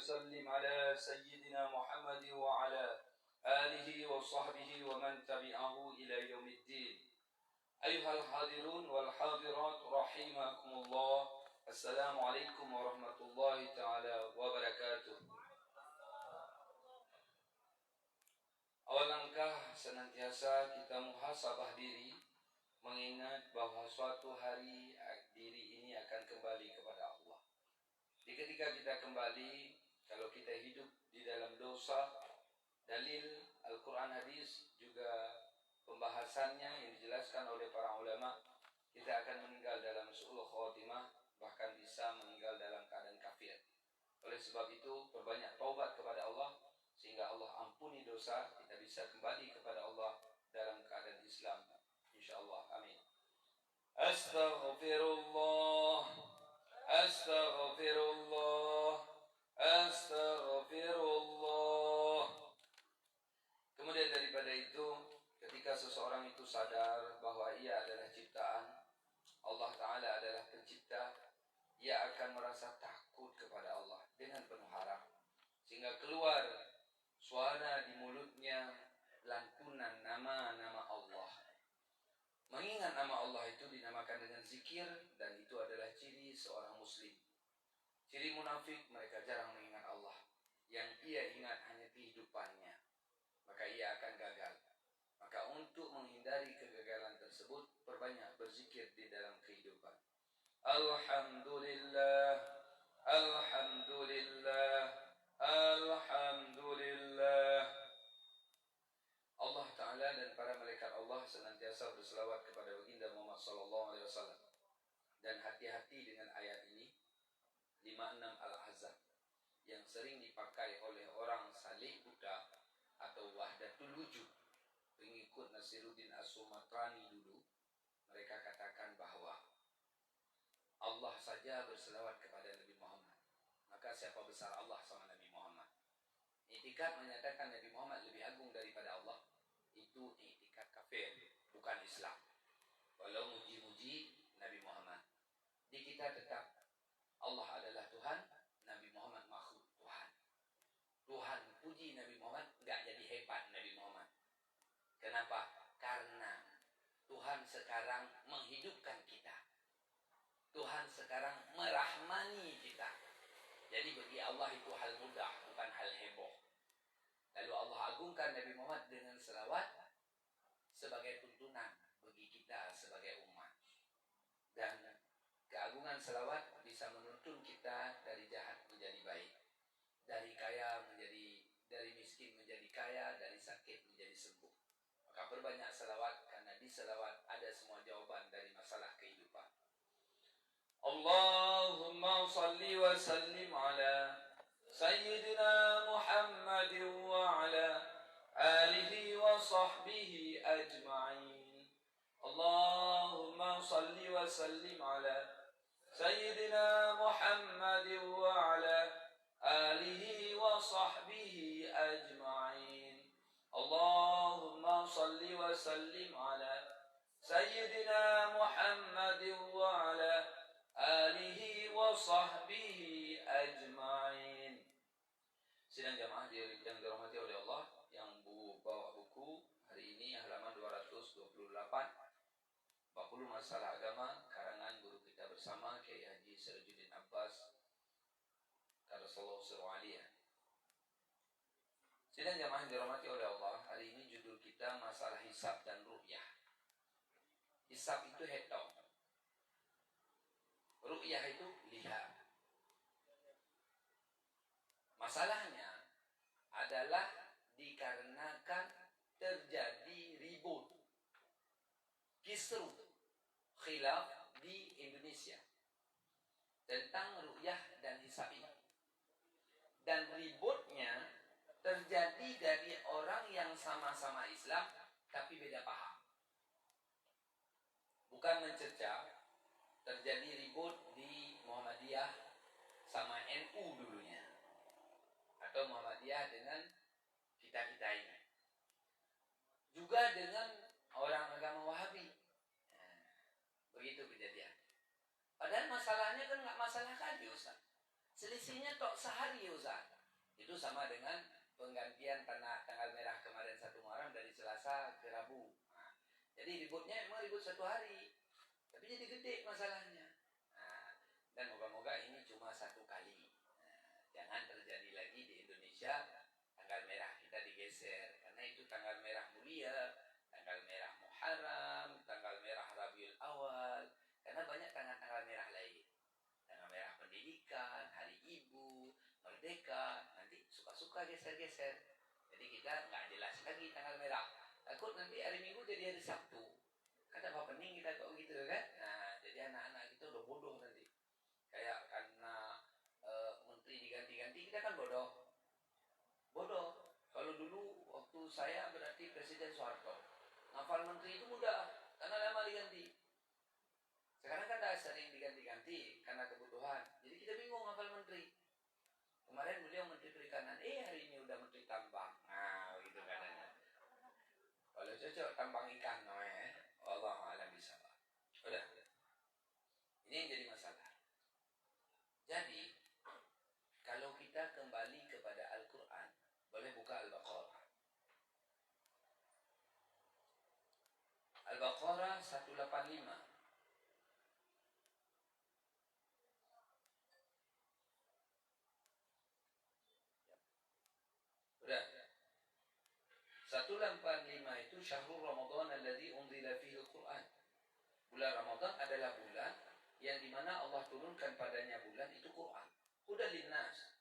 وسلم على سيدنا محمد وعلى آله وصحبه ومن تبعه إلى يوم الدين. أيها الحاضرون والحاضرات رحمكم الله. Assalamualaikum warahmatullahi ta'ala wabarakatuh. Awal langkah senantiasa kita muhasabah diri, mengingat bahwa suatu hari diri ini akan kembali kepada Allah. Di ketika kita kembali, kalau kita hidup di dalam dosa, dalil Al-Quran hadis juga pembahasannya yang dijelaskan oleh para ulama, kita akan meninggal dalam su'ul khatimah, bahkan bisa meninggal dalam keadaan kafir. Oleh sebab itu, perbanyak taubat kepada Allah, sehingga Allah ampuni dosa, kita bisa kembali kepada Allah dalam keadaan Islam. InsyaAllah, amin. Astaghfirullah, astaghfirullah, astaghfirullah. Kemudian daripada itu, ketika seseorang itu sadar bahwa ia adalah ciptaan, Allah Ta'ala adalah pencipta, ia akan merasa takut kepada Allah dengan penuh harap, sehingga keluar suara di mulutnya lantunan nama-nama Allah. Mengingat nama Allah itu dinamakan dengan zikir, dan itu adalah ciri seorang muslim. Ciri munafik, mereka jarang mengingat Allah. Yang ia ingat hanya kehidupannya, maka ia akan gagal. Maka untuk menghindari kegagalan tersebut, perbanyak berzikir di dalam kehidupan. Alhamdulillah, Alhamdulillah, Alhamdulillah. Allah Ta'ala dan para malaikat Allah senantiasa berselawat kepada baginda Muhammad SAW. Dan hati-hati dengan ayat ini, 56 Al-Ahzab, yang sering dipakai oleh orang salih Buddha atau Wahdatul Wujud, pengikut Nasiruddin As-Sumatrani dulu. Mereka katakan bahwa Allah saja berselawat kepada Nabi Muhammad, maka siapa besar Allah sama Nabi Muhammad. I'tikad menyatakan Nabi Muhammad lebih agung daripada Allah, itu i'tikad kafir, bukan Islam. Walau muji-muji Nabi Muhammad, di kita tetap Allah adalah Tuhan, Nabi Muhammad makhluk Tuhan. Tuhan puji Nabi Muhammad, nggak jadi hebat Nabi Muhammad. Kenapa? Karena Tuhan sekarang menghidupkan kita. Tuhan sekarang merahmani kita. Jadi bagi Allah itu hal mudah, bukan hal heboh. Lalu Allah agungkan Nabi Muhammad dengan selawat sebagai tuntunan bagi kita sebagai umat. Dan keagungan selawat bisa menuntun kita dari jahat menjadi baik, dari miskin menjadi kaya, dari sakit menjadi sembuh. Maka perbanyak selawat, karena di selawat ada semua jawaban dari masalah kehidupan. Allahumma salli wa sallim ala Sayyidina Muhammad wa ala alihi wa sahbihi ajma'in. Allahumma salli wa sallim ala Sayyidina Muhammad wa ala alihi wa sahbihi ajma'in. Allahumma salli wa sallim ala Sayyidina Muhammad wa ala alihi wa sahbihi ajma'in. Sidang jamaah yang dirahmati oleh Allah, yang bawa buku hari ini halaman 228, 40 masalah agama, karangan guru kita bersama Kiai Haji Sirajuddin Abbas Karasallahu Sirru Aliyah. Sidang jamaah yang dirahmati oleh Allah, hari ini judul kita masalah hisab dan ru'yah. Hisab itu hitung, ru'yah itu lihat. Masalahnya adalah dikarenakan terjadi ribut, kisru, khilaf di Indonesia tentang ru'yah dan hisab ini. Dan ributnya terjadi dari orang yang sama-sama Islam tapi beda paham. Bukan mencerca, terjadi ribut di Muhammadiyah sama NU dulunya, atau Muhammadiyah dengan kita-kita ini, juga dengan orang agama Wahabi. Begitu kejadian. Padahal masalahnya kan nggak masalah kali Ustaz. Selisihnya tok sehari Ustaz. Jadi ributnya memang ribut satu hari, tapi jadi gede masalahnya. Nah, dan moga-moga ini cuma satu kali. Nah, jangan terjadi lagi di Indonesia tanggal merah kita digeser, karena itu tanggal merah mulia, tanggal merah Muharram, tanggal merah Rabiul Awal, karena banyak tanggal-tanggal merah lain. Tanggal merah pendidikan, hari ibu, merdeka, nanti suka-suka geser-geser. Jadi kita nggak jelas lagi tanggal merah. Takut nanti hari Minggu jadi hari Sabtu. Kata apa pening kita kok gitu kan? Nah, jadi anak-anak kita udah bodoh nanti. Kayak karena menteri diganti-ganti kita kan bodoh. Bodoh. Kalau dulu waktu saya berarti Presiden Soeharto. Ngafal menteri itu mudah karena lama diganti. Sekarang kan dah sering diganti-ganti karena kebutuhan. Jadi kita bingung ngafal menteri. Kemarin beliau Menteri Perikanan, hari ini udah Menteri Tambang. Nah, begitu katanya. Kalau cocok tambang ikan, Allah alam bisa. Udah. Ini yang jadi masalah. Jadi, kalau kita kembali kepada Al-Quran, boleh buka Al-Baqarah. Al-Baqarah 185. Udah. 185 itu Syahrul Ramadan alladzi unzila fihi Al-Quran. Bulan Ramadan adalah bulan yang dimana Allah turunkan padanya bulan itu Quran. Hudan linnas.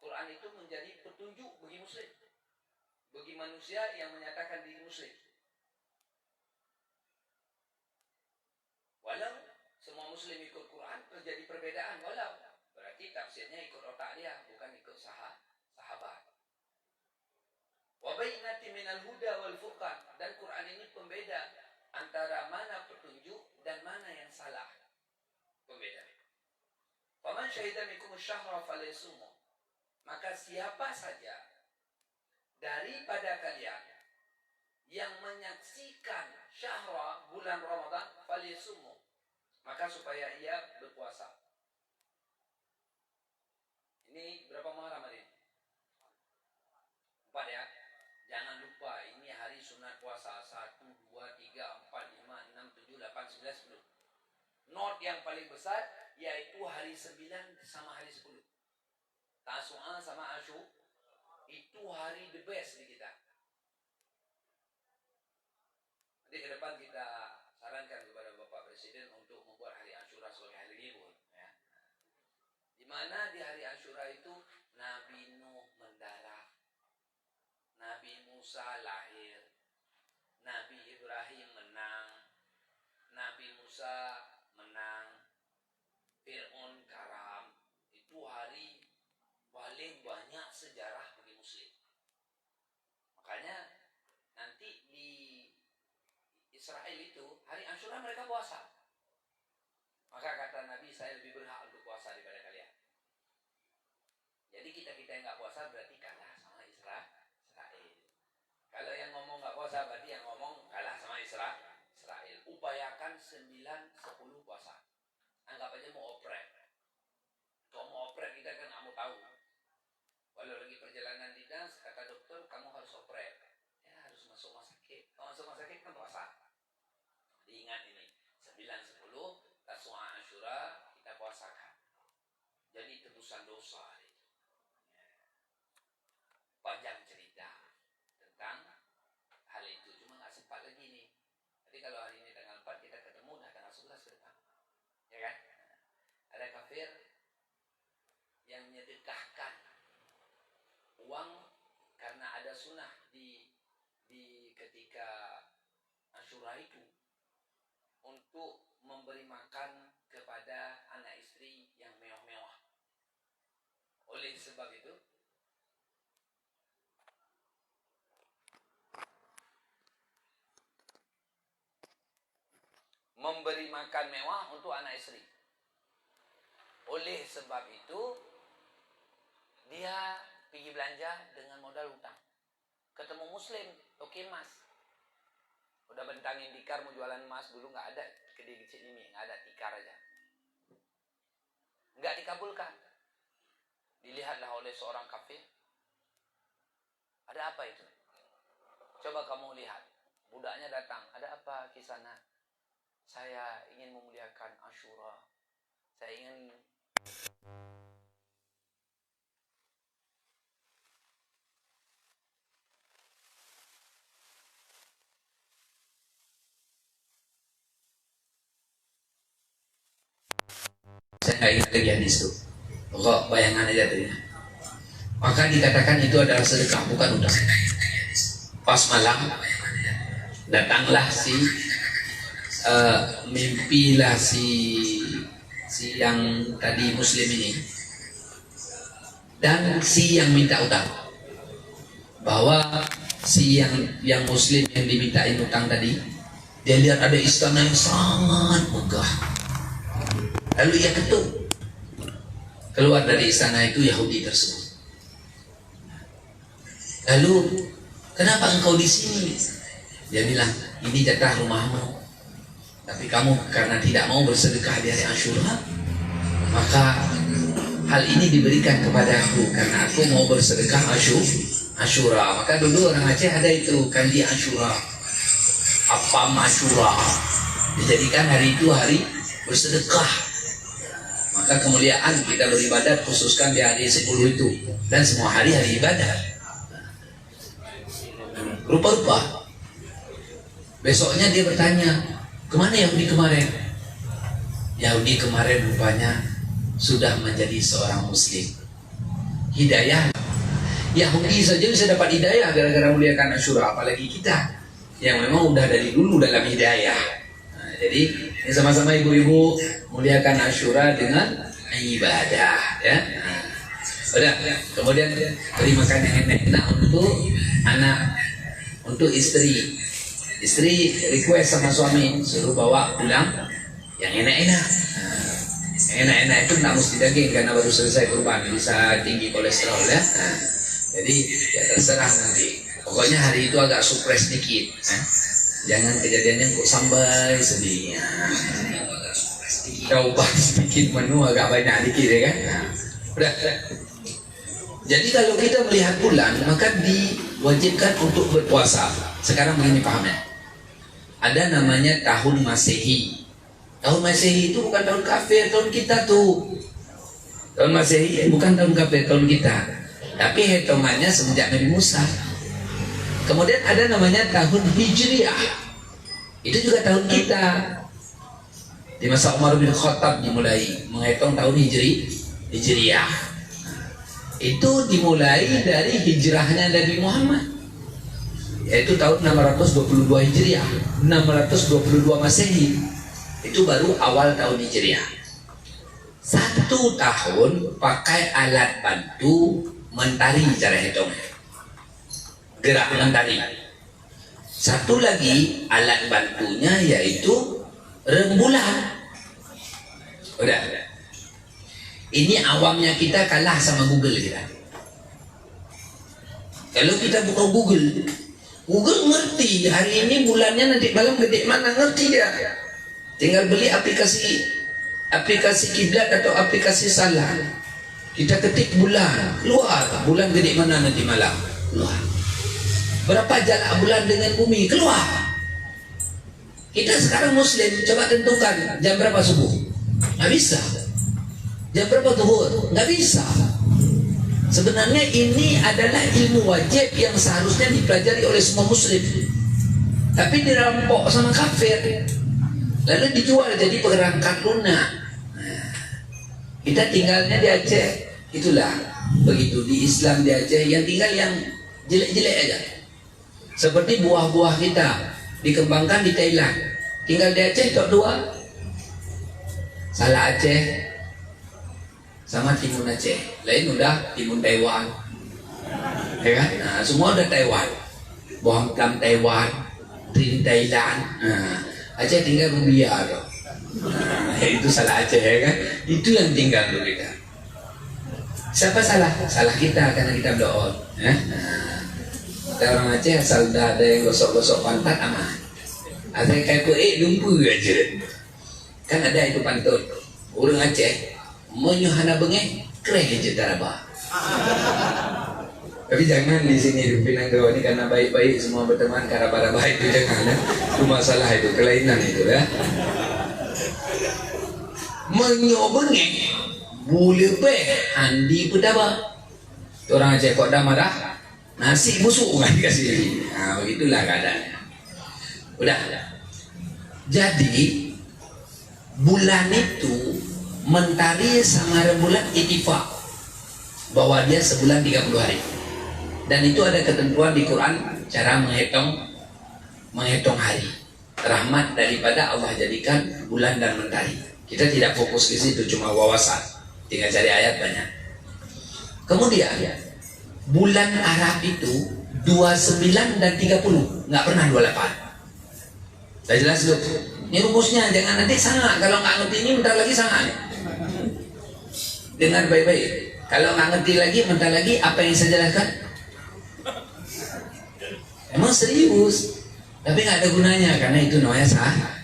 Quran itu menjadi petunjuk bagi muslim, bagi manusia yang menyatakan diri muslim. Walau semua muslim ikut Quran, terjadi perbedaan walau. Berarti tafsirnya ikut otak dia, bukan ikut sahabat. Wa bainati minal huda wal furqan. Dan Quran ini pembeda antara mana petunjuk dan mana yang salah. Pembeda. Faman syahida minkum asy-syahra falyasumhu. Maka siapa saja daripada kalian yang menyaksikan syahra bulan Ramadan falyasumhu, maka supaya ia berpuasa. Ini berapa Muharram hari ini? 4 ya. Jangan lupa ini hari sunat puasa 1, 2, 3, 4, 5, 6, 7, 8, 9, 10. Not yang paling besar yaitu hari 9 sama hari 10. Tasu'a sama Asyur itu hari the best di kita. Jadi ke depan kita sarankan kepada Bapak Presiden untuk membuat hari Asyura sebagai hari libur. Ya. Di mana di hari Asyura itu Nabi Nuh mendarat, Nabi Musa lahir, Nabi Ibrahim menang, Nabi Musa menang, Fir'aun karam. Itu hari paling banyak sejarah bagi muslim. Makanya nanti di Israel itu hari Asyura mereka puasa. Maka kata Nabi, saya lebih berhak untuk puasa daripada kalian. Jadi kita yang nggak puasa berarti kalah sama Israel. Kalau yang ngomong nggak puasa berarti yang ngomong kalah sama Israel. Upayakan 9-10 puasa. Anggap aja mau oprek. Kalau mau oprek kita kan nggak mau tahu. Walau lagi perjalanan dinas, kata dokter kamu harus oprek. Ya harus masuk rumah sakit. Kalau masuk rumah sakit kan puasa. Diingat ini 9-10 Tasu'a Asyura kita puasakan. Jadi tebusan dosa itu. Panjang cerita tentang hal itu, cuma nggak sempat lagi nih. Jadi kalau hari ini tanggal 4 kita ketemu, nah tanggal 11 ke depan, ya kan? Ada kafir yang menyedekahkan uang karena ada sunnah di ketika Asyura itu untuk memberi makan kepada anak istri yang mewah-mewah. Oleh sebab itu memberi makan mewah untuk anak istri. Oleh sebab itu dia pergi belanja dengan modal hutang. Ketemu muslim, oke mas. Udah bentangin tikar mau jualan emas, dulu nggak ada kedai kecil ini, nggak ada tikar aja. Nggak dikabulkan. Dilihatlah oleh seorang kafir. Ada apa itu? Coba kamu lihat. Budaknya datang, ada apa di sana? Saya ingin memuliakan Asyura. Saya ingin saya nggak ingat lagi hadis itu. Pokok bayangan aja tuh ya. Maka dikatakan itu adalah sedekah, bukan utang. Pas malam datanglah si mimpilah si yang tadi muslim ini dan si yang minta utang, bahwa si yang muslim yang dimintain utang tadi, dia lihat ada istana yang sangat megah. Lalu ia ketuk. Keluar dari istana itu Yahudi tersebut. Lalu, kenapa engkau di sini? Dia bilang, ini jatah rumahmu. Tapi kamu karena tidak mau bersedekah di hari Asyura, maka hal ini diberikan kepadaku karena aku mau bersedekah Asyura. Maka dulu orang Aceh ada itu kandi Asyura, apam Asyura, dijadikan hari itu hari bersedekah. Maka kemuliaan kita beribadat khususkan di hari 10 itu, dan semua hari ibadat. Rupa-rupa besoknya dia bertanya, kemana Yahudi kemarin? Yahudi kemarin rupanya sudah menjadi seorang muslim. Hidayah. Yahudi saja bisa dapat hidayah gara-gara muliakan Asyura, apalagi kita yang memang udah dari dulu dalam hidayah. Nah, jadi ini sama-sama ibu-ibu muliakan Asyura dengan ibadah, ya. Nah, udah. Kemudian beri makan yang enak untuk anak, untuk istri. Istri request sama suami suruh bawa pulang yang enak-enak. Nah, yang enak-enak itu tidak mesti daging karena baru selesai kurban, bisa tinggi kolesterol ya. Nah, jadi ya terserah nanti. Pokoknya hari itu agak supres dikit. Jangan kejadiannya kok sampai sedih. Kita ubah sedikit menu agak banyak dikit ya kan. Nah, udah. Jadi kalau kita melihat bulan maka diwajibkan untuk berpuasa. Sekarang begini pahamnya. Ada namanya tahun Masehi. Tahun Masehi itu bukan tahun kafir, tahun kita tuh. Tahun Masehi bukan tahun kafir, tahun kita. Tapi hitungannya semenjak Nabi Musa. Kemudian ada namanya tahun Hijriah. Itu juga tahun kita. Di masa Umar bin Khattab dimulai menghitung tahun Hijriah. Itu dimulai dari hijrahnya Nabi Muhammad, yaitu tahun 622 Hijriah, 622 Masehi. Itu baru awal tahun Hijriah. 1 tahun pakai alat bantu mentari, cara hitungnya gerak mentari. 1 lagi alat bantunya yaitu rembulan. Udah. Ini awamnya kita kalah sama Google kita. Kalau kita buka Google ngerti hari ini bulannya nanti malam gede mana, ngerti dia. Tinggal beli aplikasi kiblat atau aplikasi salah. Kita ketik bulan, keluar bulan gede mana nanti malam, keluar. Berapa jarak bulan dengan bumi, keluar. Kita sekarang muslim, coba tentukan jam berapa subuh. Nggak bisa. Jam berapa zuhur? Nggak bisa. Sebenarnya ini adalah ilmu wajib yang seharusnya dipelajari oleh semua muslim, tapi dirampok sama kafir, lalu dijual jadi perangkat lunak. Nah, kita tinggalnya di Aceh, itulah begitu di Islam di Aceh yang tinggal yang jelek-jelek aja. Seperti buah-buah kita dikembangkan di Thailand, tinggal di Aceh tok 2. Salah Aceh sama Timun Aceh, lain udah Timun Taiwan, ya kan? Nah, semua udah Taiwan, Bohang Tam Taiwan, Trin Thailand. Nah, Aceh tinggal Rubiah tuh. Nah, itu salah Aceh ya kan? Itu yang tinggal dulu kita. Siapa salah? Salah kita karena kita doon. Nah, kita orang Aceh asal udah ada yang gosok-gosok pantat aman. Ada kayak lumpuh aja. Kan ada itu pantun. Orang Aceh menyuhana bengek kreh je darabah. Tapi jangan di sini di Pinanggawa ini karena baik-baik semua berteman karena para baik itu jangan ya. Itu masalah itu, kelainan itu ya. Menyobengeng boleh handi pedaba. Orang Aceh kok dah marah, nasi busuk kan dikasih. Nah, begitulah keadaannya. Udah. Jadi bulan itu mentari sama rembulan ittifaq bahwa dia sebulan 30 hari. Dan itu ada ketentuan di Quran cara menghitung hari. Rahmat daripada Allah jadikan bulan dan mentari. Kita tidak fokus di situ, cuma wawasan. Tinggal cari ayat banyak. Kemudian bulan Arab itu 29 dan 30, nggak pernah 28. Sudah jelas dulu. Ini rumusnya, jangan nanti sangat. Kalau nggak ngerti ini bentar lagi sangat. Dengar baik-baik. Kalau nggak ngerti lagi, bentar lagi apa yang saya jelaskan? Emang serius, tapi nggak ada gunanya karena itu namanya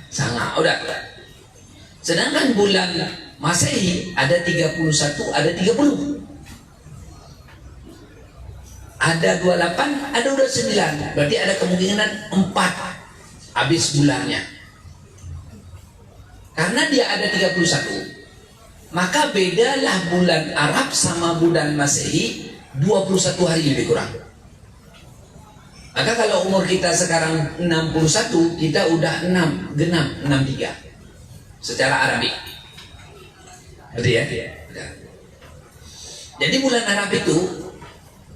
sangat. Udah. Sedangkan bulan Masehi ada 31, ada 30. Ada 28, ada 29. Berarti ada kemungkinan 4 habis bulannya. Karena dia ada 31, maka bedalah bulan Arab sama bulan Masehi 21 hari lebih kurang. Maka kalau umur kita sekarang 61, kita udah 63 secara Arabik. Betul ya? Jadi bulan Arab itu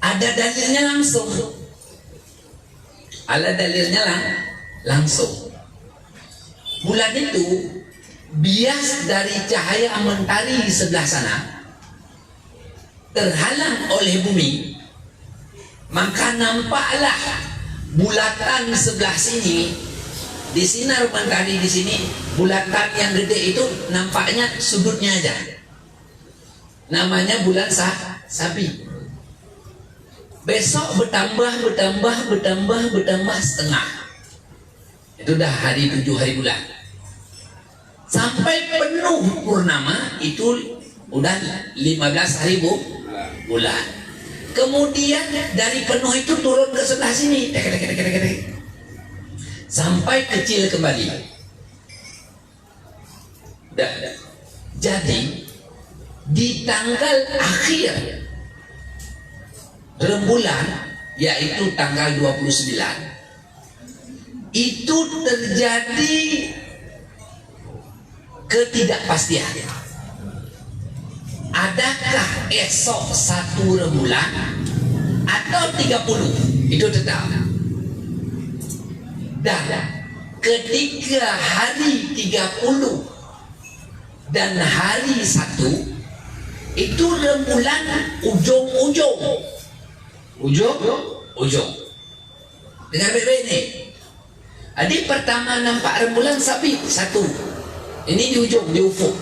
ada dalilnya langsung. Ada dalilnya langsung. Bulan itu bias dari cahaya mentari di sebelah sana terhalang oleh bumi, maka nampaklah bulatan sebelah sini di sinar mentari di sini, bulatan yang gede itu nampaknya sudutnya aja. Namanya bulan Sabi. Besok bertambah setengah. Itu dah hari 7 hari bulan. Sampai penuh purnama itu udah 15 hari bulan. Kemudian dari penuh itu turun ke sebelah sini. Sampai kecil kembali. Dah. Jadi di tanggal akhir rembulan, yaitu tanggal 29, itu terjadi ketidakpastian. Adakah esok 1 rembulan atau 30? Itu tetap. Dan ketika hari 30 dan hari 1 itu rembulan ujung-ujung. Dengar baik-baik nih. Adik pertama nampak rembulan Sabi 1. Ini di ujung, di ufuk.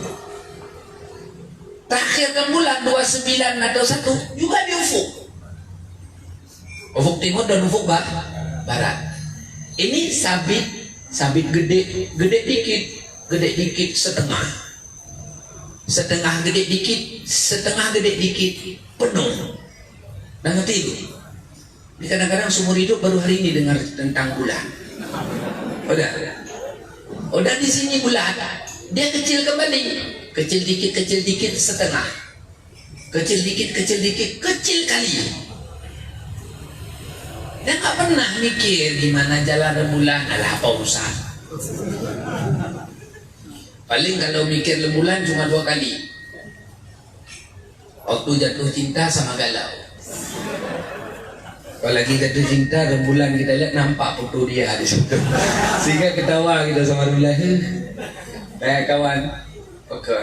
Terakhir rembulan 29 atau 1 juga di ufuk. Ufuk timur dan ufuk barat. Ini sabit gede dikit setengah. Setengah gede dikit, setengah gede dikit, penuh. Dan ngerti itu. Ini kadang-kadang seumur hidup baru hari ini dengar tentang bulan. Udah di sini bulan, dia kecil kembali, kecil dikit, setengah, kecil dikit, kecil kali. Dia nggak pernah mikir gimana jalan rembulan, alah apa urusan. Paling kalau mikir rembulan cuma 2 kali. Waktu jatuh cinta sama galau. Kalau lagi jatuh cinta, rembulan kita lihat nampak foto dia di situ. Sehingga ketawa kita sama rembulan. Kayak kawan, oke.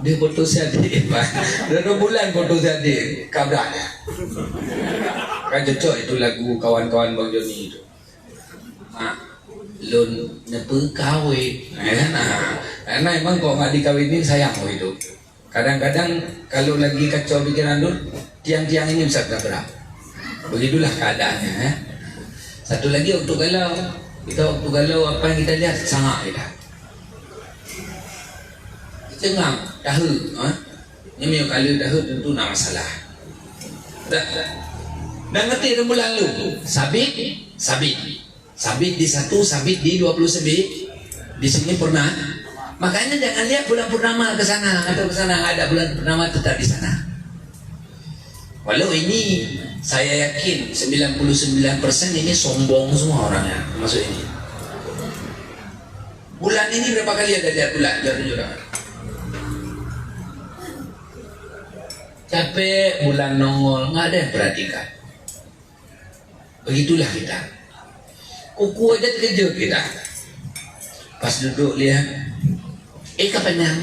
Dia foto si adik, Pak. Dan rembulan foto si adik, kabrak. Kan cocok itu lagu kawan-kawan Bang Joni itu. Lun nepe kawin. Karena emang kok nggak dikawinin sayang itu. Kadang-kadang kalau lagi kacau pikiran Lun, tiang-tiang ini bisa tabrak. Begitulah keadaannya ya. Satu lagi waktu galau, apa yang kita lihat sangat kita. Cengang, tahu, ini kalau tahu tentu nak masalah. Dah. Dan ngerti rembulan lu? Sabit di 1, sabit di 20 sabit. Di sini purnama. Makanya jangan lihat bulan purnama ke sana atau ke sana, ada bulan purnama tetap di sana. Walau ini saya yakin 99% ini sombong semua orangnya masuk ini. Bulan ini berapa kali ada lihat bulan? Jujur. Capek bulan nongol, nggak ada yang perhatikan. Begitulah kita. Kuku aja terkejut kita. Pas duduk lihat, kapan yang?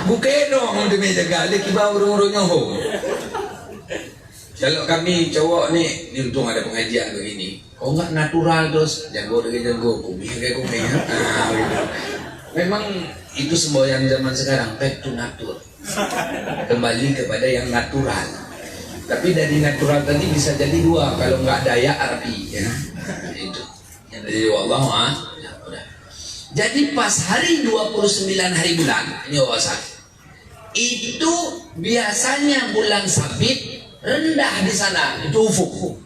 Bukan dong di meja gali kibar urung-urungnya ho. Kalau kami cowok nih, ini untung ada pengajian begini. Kok nggak natural terus jago kumih kayak kumih. Nah, gitu. Memang itu semboyan zaman sekarang, back to nature. Kembali kepada yang natural. Tapi dari natural tadi bisa jadi dua, kalau nggak daya arti ya. Itu. Jadi wallah ya, udah. Jadi pas hari 29 hari bulan, ini wawasan. Itu biasanya bulan sabit rendah di sana, itu ufuk.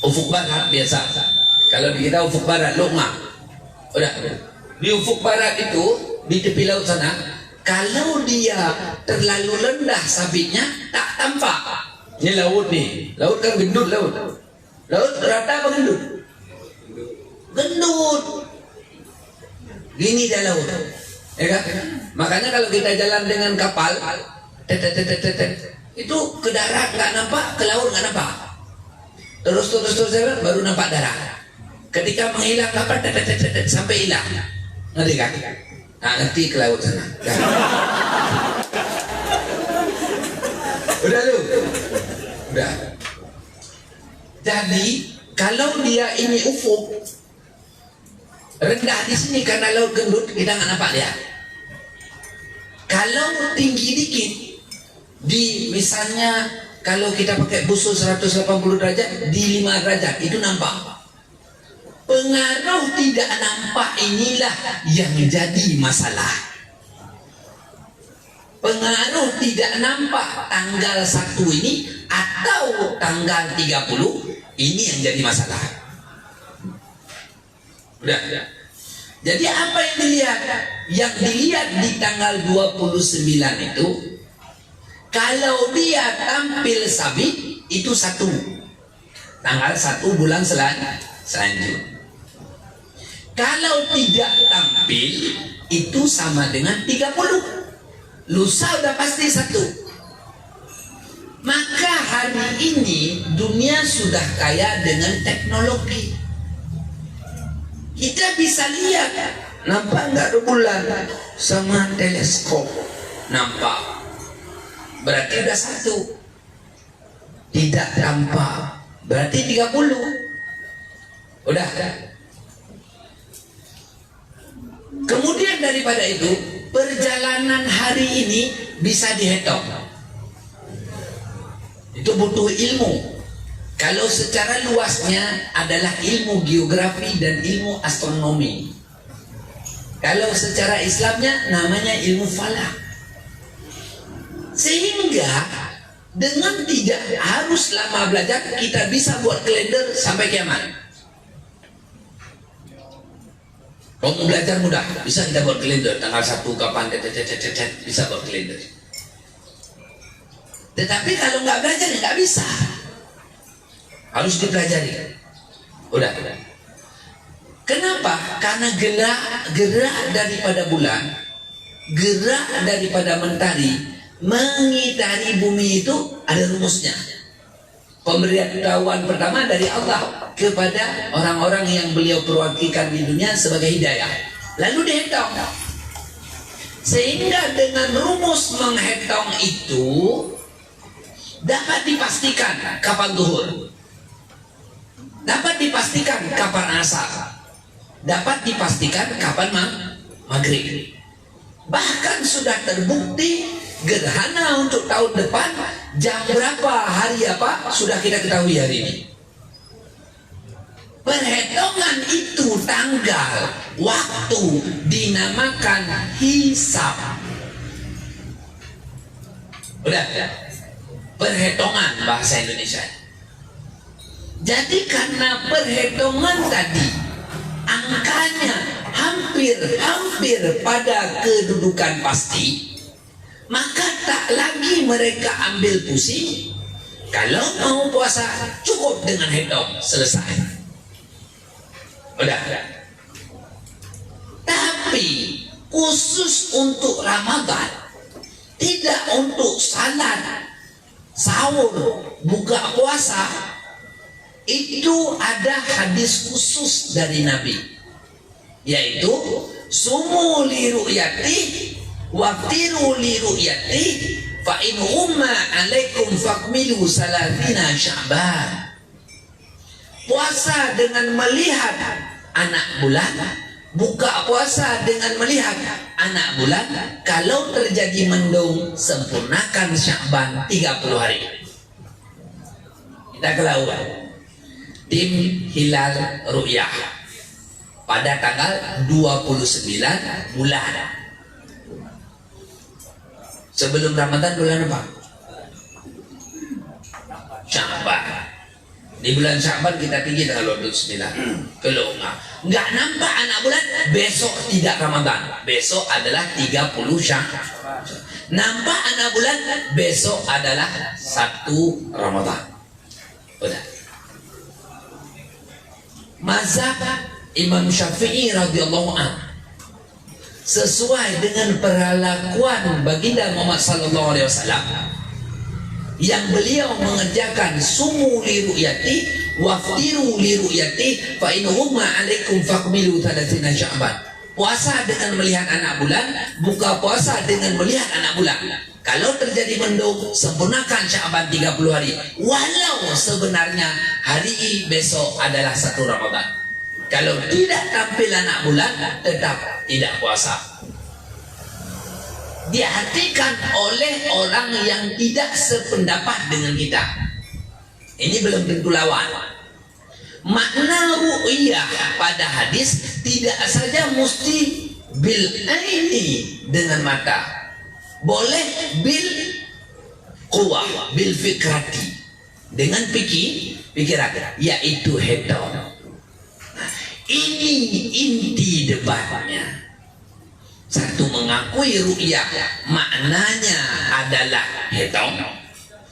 Ufuk barat biasa. Kalau di kita ufuk barat longga. Udah. Di ufuk barat itu di tepi laut sana, kalau dia terlalu rendah sabitnya tak tampak. Ini laut nih, laut kan gendut laut. Laut rata apa gendut? Gendut. Gini dah laut, ya kan? Makanya kalau kita jalan dengan kapal, itu ke darat nggak nampak, ke laut nggak nampak. Terus baru nampak darat. Ketika menghilang kapal, sampai hilang, ngerti kan? Nah, ngerti ke laut sana. Udah lu, udah. Jadi kalau dia ini ufuk rendah di sini karena laut gendut, kita nggak nampak dia. Kalau tinggi dikit, di misalnya kalau kita pakai busur 180 derajat, di 5 derajat itu nampak. Pengaruh tidak nampak inilah yang jadi masalah. Pengaruh tidak nampak tanggal 1 ini atau tanggal 30 ini yang jadi masalah. Udah. Jadi apa yang dilihat? Yang dilihat di tanggal 29 itu, kalau dia tampil sabit itu 1. Tanggal 1 bulan selanjutnya. Kalau tidak tampil itu sama dengan 30. Lusa udah pasti 1. Maka hari ini dunia sudah kaya dengan teknologi. Kita bisa lihat, nampak nggak bulan sama teleskop, nampak. Berarti udah 1. Tidak tampak, berarti 30. Udah. Kemudian daripada itu, perjalanan hari ini bisa dihitung. Itu butuh ilmu. Kalau secara luasnya adalah ilmu geografi dan ilmu astronomi. Kalau secara Islamnya namanya ilmu falak. Sehingga dengan tidak harus lama belajar, kita bisa buat kalender sampai kiamat. Kalau mau belajar mudah, bisa kita buat kalender tanggal 1 kapan, bisa buat kalender. Tetapi kalau nggak belajar, nggak bisa. Harus dipelajari. Udah. Kenapa? Karena gerak daripada bulan, gerak daripada mentari mengitari bumi itu ada rumusnya. Pemberitahuan pertama dari Allah kepada orang-orang yang beliau perwakikan di dunia sebagai hidayah. Lalu dihitung. Sehingga dengan rumus menghitung itu dapat dipastikan kapan zuhur, dapat dipastikan kapan asar, dapat dipastikan kapan maghrib. Bahkan sudah terbukti gerhana untuk tahun depan jam berapa, hari apa, sudah kita ketahui hari ini. Perhitungan itu tanggal, waktu dinamakan hisab. Udah. Perhitungan bahasa Indonesia. Jadi karena perhitungan tadi angkanya hampir pada kedudukan pasti, maka tak lagi mereka ambil pusing. Kalau mau puasa cukup dengan hitung, selesai. Udah. Tapi khusus untuk Ramadan, tidak untuk salat, sahur, buka puasa, itu ada hadis khusus dari Nabi, yaitu sumu li ru'yati waftiru li ru'yati fa in umma alaikum fakmilu salatina sya'ban. Puasa dengan melihat anak bulan, buka puasa dengan melihat anak bulan. Kalau terjadi mendung, sempurnakan Sya'ban 30 hari. Kita ke laut, tim hilal ru'yah pada tanggal 29 bulan. Sebelum Ramadan bulan apa? Sya'ban. Di bulan Sya'ban kita tinggi tanggal 29. Kalau nggak nampak anak bulan, besok tidak Ramadan. Besok adalah 30 Sya'ban. Nampak anak bulan, besok adalah 1 Ramadan. Udah. Mazhab Imam Syafi'i radhiyallahu anhu sesuai dengan perlakuan baginda Muhammad sallallahu alaihi wasallam yang beliau mengerjakan sumu li ru'yati waftiru li ru'yati fa in humma alaikum fakmilu 30 Sya'ban. Puasa dengan melihat anak bulan, buka puasa dengan melihat anak bulan. Kalau terjadi mendung, sempurnakan Sya'ban 30 hari. Walau sebenarnya hari besok adalah 1 Ramadan. Kalau tidak tampil anak bulan, tetap tidak puasa. Diartikan oleh orang yang tidak sependapat dengan kita. Ini belum tentu lawan. Makna ru'yah pada hadis tidak saja mesti bil aini dengan mata. Boleh bil quwah, bil fikrati, dengan pikiran, yaitu hitung. Nah, ini inti debatnya. Satu mengakui ru'yah maknanya adalah hitung.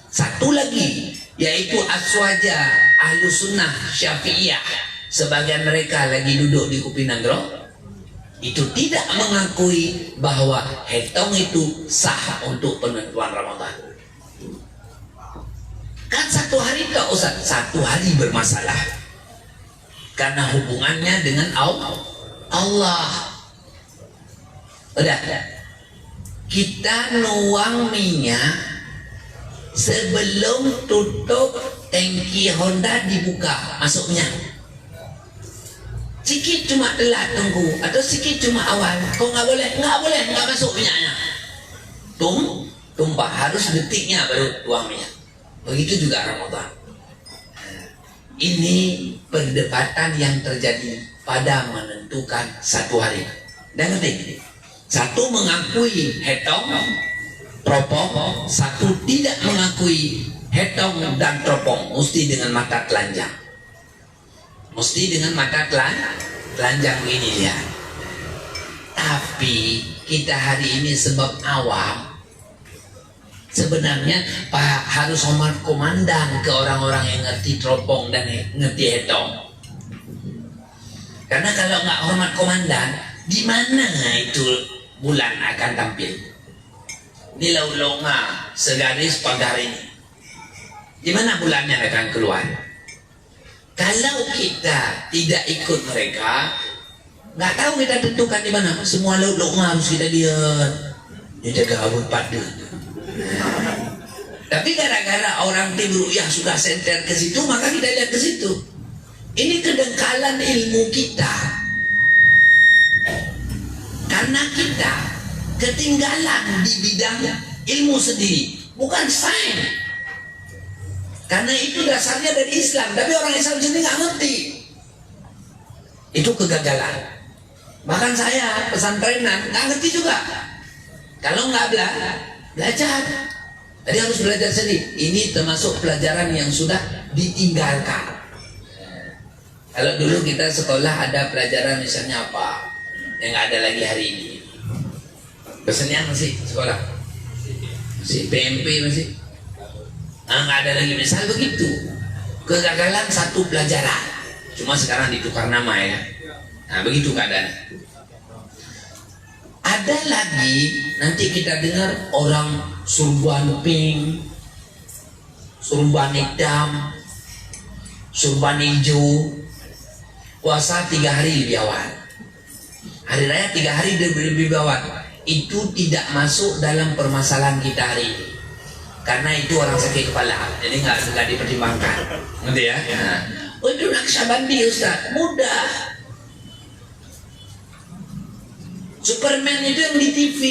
Satu lagi yaitu aswaja ahlu sunnah syafi'iyah, sebagian mereka lagi duduk di Kupinagro, itu tidak mengakui bahwa hitung itu sah untuk penentuan Ramadan. Kan 1 hari tak usah, 1 hari bermasalah karena hubungannya dengan Allah. Udah, kita nuang minyak sebelum tutup tangki Honda dibuka masuknya. Sikit cuma telat tunggu, atau sikit cuma awal. Kok nggak boleh, nggak masuk minyaknya. Tumpah, harus detiknya baru tuang minyak. Begitu juga Ramadan. Ini perdebatan yang terjadi pada menentukan 1 hari. Dan ngerti? Satu mengakui hitung teropong, satu tidak mengakui hitung dan teropong, mesti dengan mata telanjang. Mesti dengan mata telanjang ini lihat. Tapi kita hari ini sebab awam, sebenarnya Pak harus hormat komandan ke orang-orang yang ngerti teropong dan ngerti hitung. Karena kalau nggak hormat komandan, di mana itu bulan akan tampil? Di Laulonga segaris pagar ini, di mana bulannya akan keluar? Kalau kita tidak ikut mereka, nggak tahu kita tentukan di mana. Semua Laulonga harus kita lihat, dia jaga abut pada. Tapi gara-gara orang tim ru'yah sudah senter ke situ, maka kita lihat ke situ. Ini kedangkalan ilmu kita. Karena kita ketinggalan di bidang ilmu sendiri, bukan sains. Karena itu dasarnya dari Islam, tapi orang Islam sendiri nggak ngerti. Itu kegagalan. Bahkan saya pesantrenan nggak ngerti juga. Kalau nggak belajar, Jadi harus belajar sendiri. Ini termasuk pelajaran yang sudah ditinggalkan. Kalau dulu kita sekolah ada pelajaran misalnya apa yang ada lagi hari ini. Kesenian masih sekolah, masih PMP masih. Nggak ada lagi misal begitu. Kegagalan satu pelajaran. Cuma sekarang ditukar nama ya. Nah begitu keadaan. Ada lagi nanti kita dengar orang surban pink, surban hitam, surban hijau, puasa 3 hari lebih awal, hari raya 3 hari lebih awal. Itu tidak masuk dalam permasalahan kita hari ini, karena itu orang sakit kepala, jadi nggak dipertimbangkan, ngerti ya? Nah, itu Naksabandi Ustaz, mudah. Superman itu yang di TV.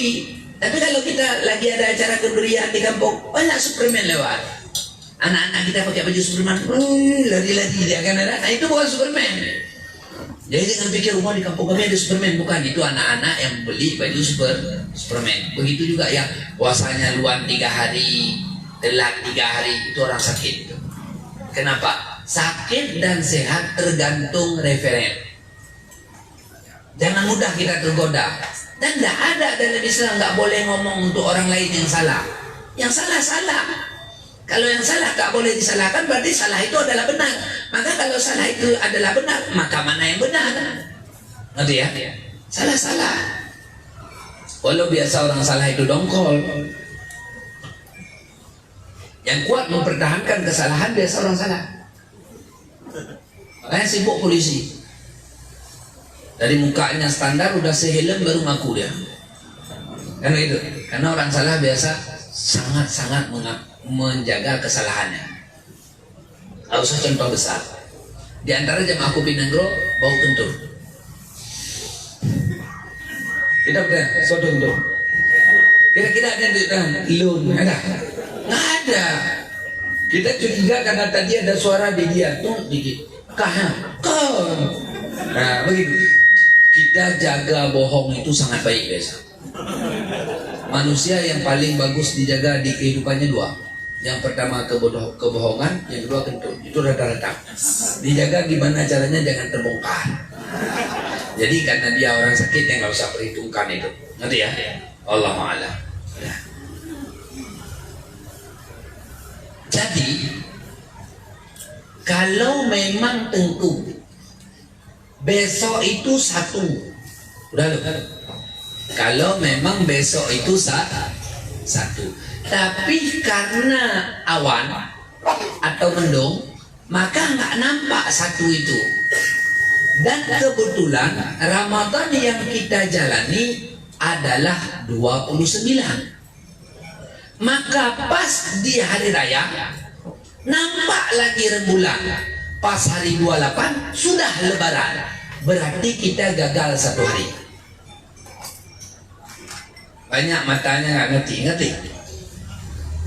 Tapi kalau kita lagi ada acara keberian di kampung, banyak Superman lewat. Anak-anak kita pakai baju Superman, lari-lari dia akan ada. Nah itu bukan Superman. Jadi jangan pikir rumah di kampung kami ada Superman, bukan. Itu anak-anak yang beli baju Superman. Begitu juga yang puasanya luang 3 hari, telat 3 hari, itu orang sakit. Kenapa? Sakit dan sehat tergantung referen. Jangan mudah kita tergoda. Dan tidak ada dalam Islam nggak boleh ngomong untuk orang lain yang salah. Yang salah. Kalau yang salah tak boleh disalahkan, berarti salah itu adalah benar. Maka kalau salah itu adalah benar, maka mana yang benar? Ngerti ya? Salah. Walau biasa orang salah itu dongkol. Yang kuat mempertahankan kesalahan biasa orang salah. Makanya sibuk polisi. Dari mukanya standar udah sehelm baru ngaku dia. Karena itu, karena orang salah biasa sangat-sangat menjaga kesalahannya. Gak usah contoh besar. Di antara jamaah Kopi Nenggro bau kentur. Kita udah sodo kentur. Kira-kira ada lun ada? Nggak ada. Kita curiga karena tadi ada suara di dia tuh dikit. Nah begitu. Kita jaga bohong itu sangat baik guys. Manusia yang paling bagus dijaga di kehidupannya 2. Yang pertama kebohongan, yang kedua kentut. Itu rata-rata. Dijaga gimana caranya jangan terbongkar. Jadi karena dia orang sakit yang nggak usah perhitungkan itu. Ngerti ya? Allahu a'lam. Ya. Jadi kalau memang tentu besok itu 1, udah loh. Kalau memang besok itu 1, tapi karena awan atau mendung, maka nggak nampak 1 itu. Dan kebetulan Ramadan yang kita jalani adalah 29. Maka pas di hari raya nampak lagi rembulan. Pas hari 28 sudah lebaran. Berarti kita gagal 1 hari. Banyak matanya nggak ngerti.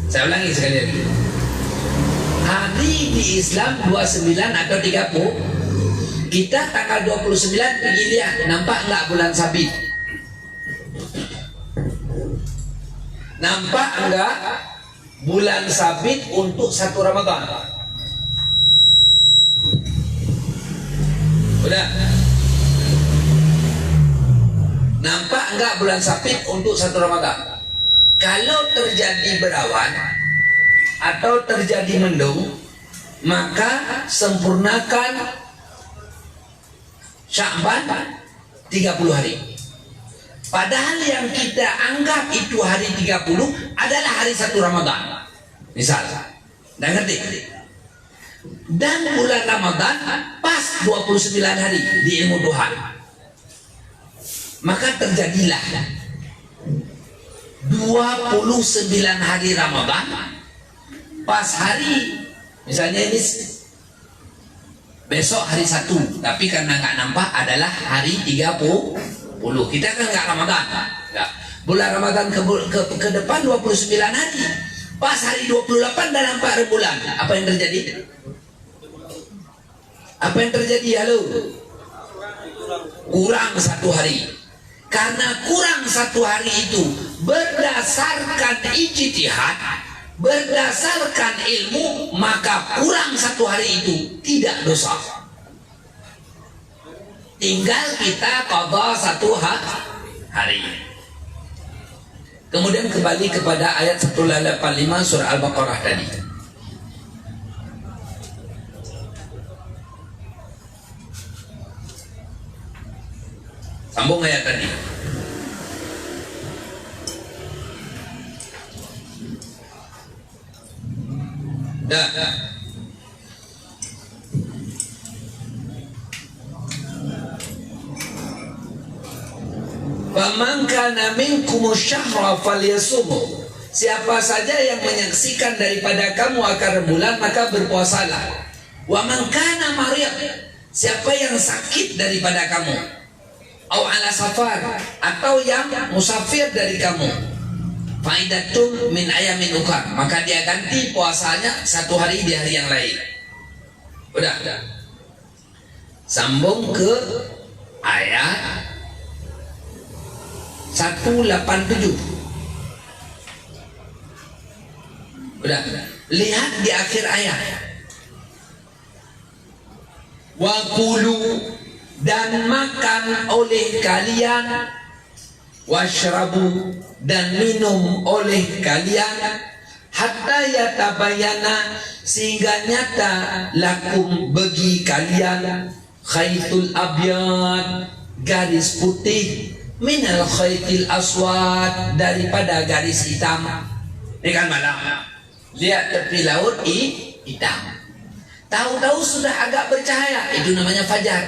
Saya ulangi sekali lagi. Hari di Islam 29 atau 30. Kita tanggal 29 pergi lihat, nampak nggak bulan sabit? Nampak enggak bulan sabit untuk 1 Ramadan? Udah. Nampak enggak bulan sabit untuk 1 Ramadan? Kalau terjadi berawan atau terjadi mendung, maka sempurnakan Sya'ban 30 hari. Padahal yang kita anggap itu hari 30 adalah hari 1 Ramadan. Misal, dah ngerti? Dan bulan Ramadan pas 29 hari di ilmu Tuhan. Maka terjadilah 29 hari Ramadan pas hari, misalnya ini besok hari 1, tapi karena nggak nampak adalah hari 30. Kita kan nggak Ramadan, nggak. Bulan Ramadan ke depan 29 hari. Pas hari 28 dan nampak rembulan. Apa yang terjadi? Apa yang terjadi? Halo? Kurang 1 hari. Karena kurang 1 hari itu berdasarkan ijtihad, berdasarkan ilmu, maka kurang 1 hari itu tidak dosa. Tinggal kita qadha 1 hari. Kemudian kembali kepada ayat 185 surah Al-Baqarah tadi. Sambung ayat tadi. Dah. Faman kana minkum syahra falyasumhu. Siapa saja yang menyaksikan daripada kamu akan bulan, maka berpuasalah. Wa man kana marid, siapa yang sakit daripada kamu, au ala safar, atau yang musafir dari kamu, faidatun min ayamin ukhar, maka dia ganti puasanya 1 hari di hari yang lain. Udah. Sambung ke ayat 187. Udah. Lihat di akhir ayat. Wa kulu, dan makan oleh kalian, washrabu, dan minum oleh kalian, hatta yatabayana, sehingga nyata lakum bagi kalian, khaytul abyad, garis putih, minal khaytil aswad, daripada garis hitam. Ini kan malam, lihat tepi laut hitam, tahu-tahu sudah agak bercahaya, itu namanya fajar.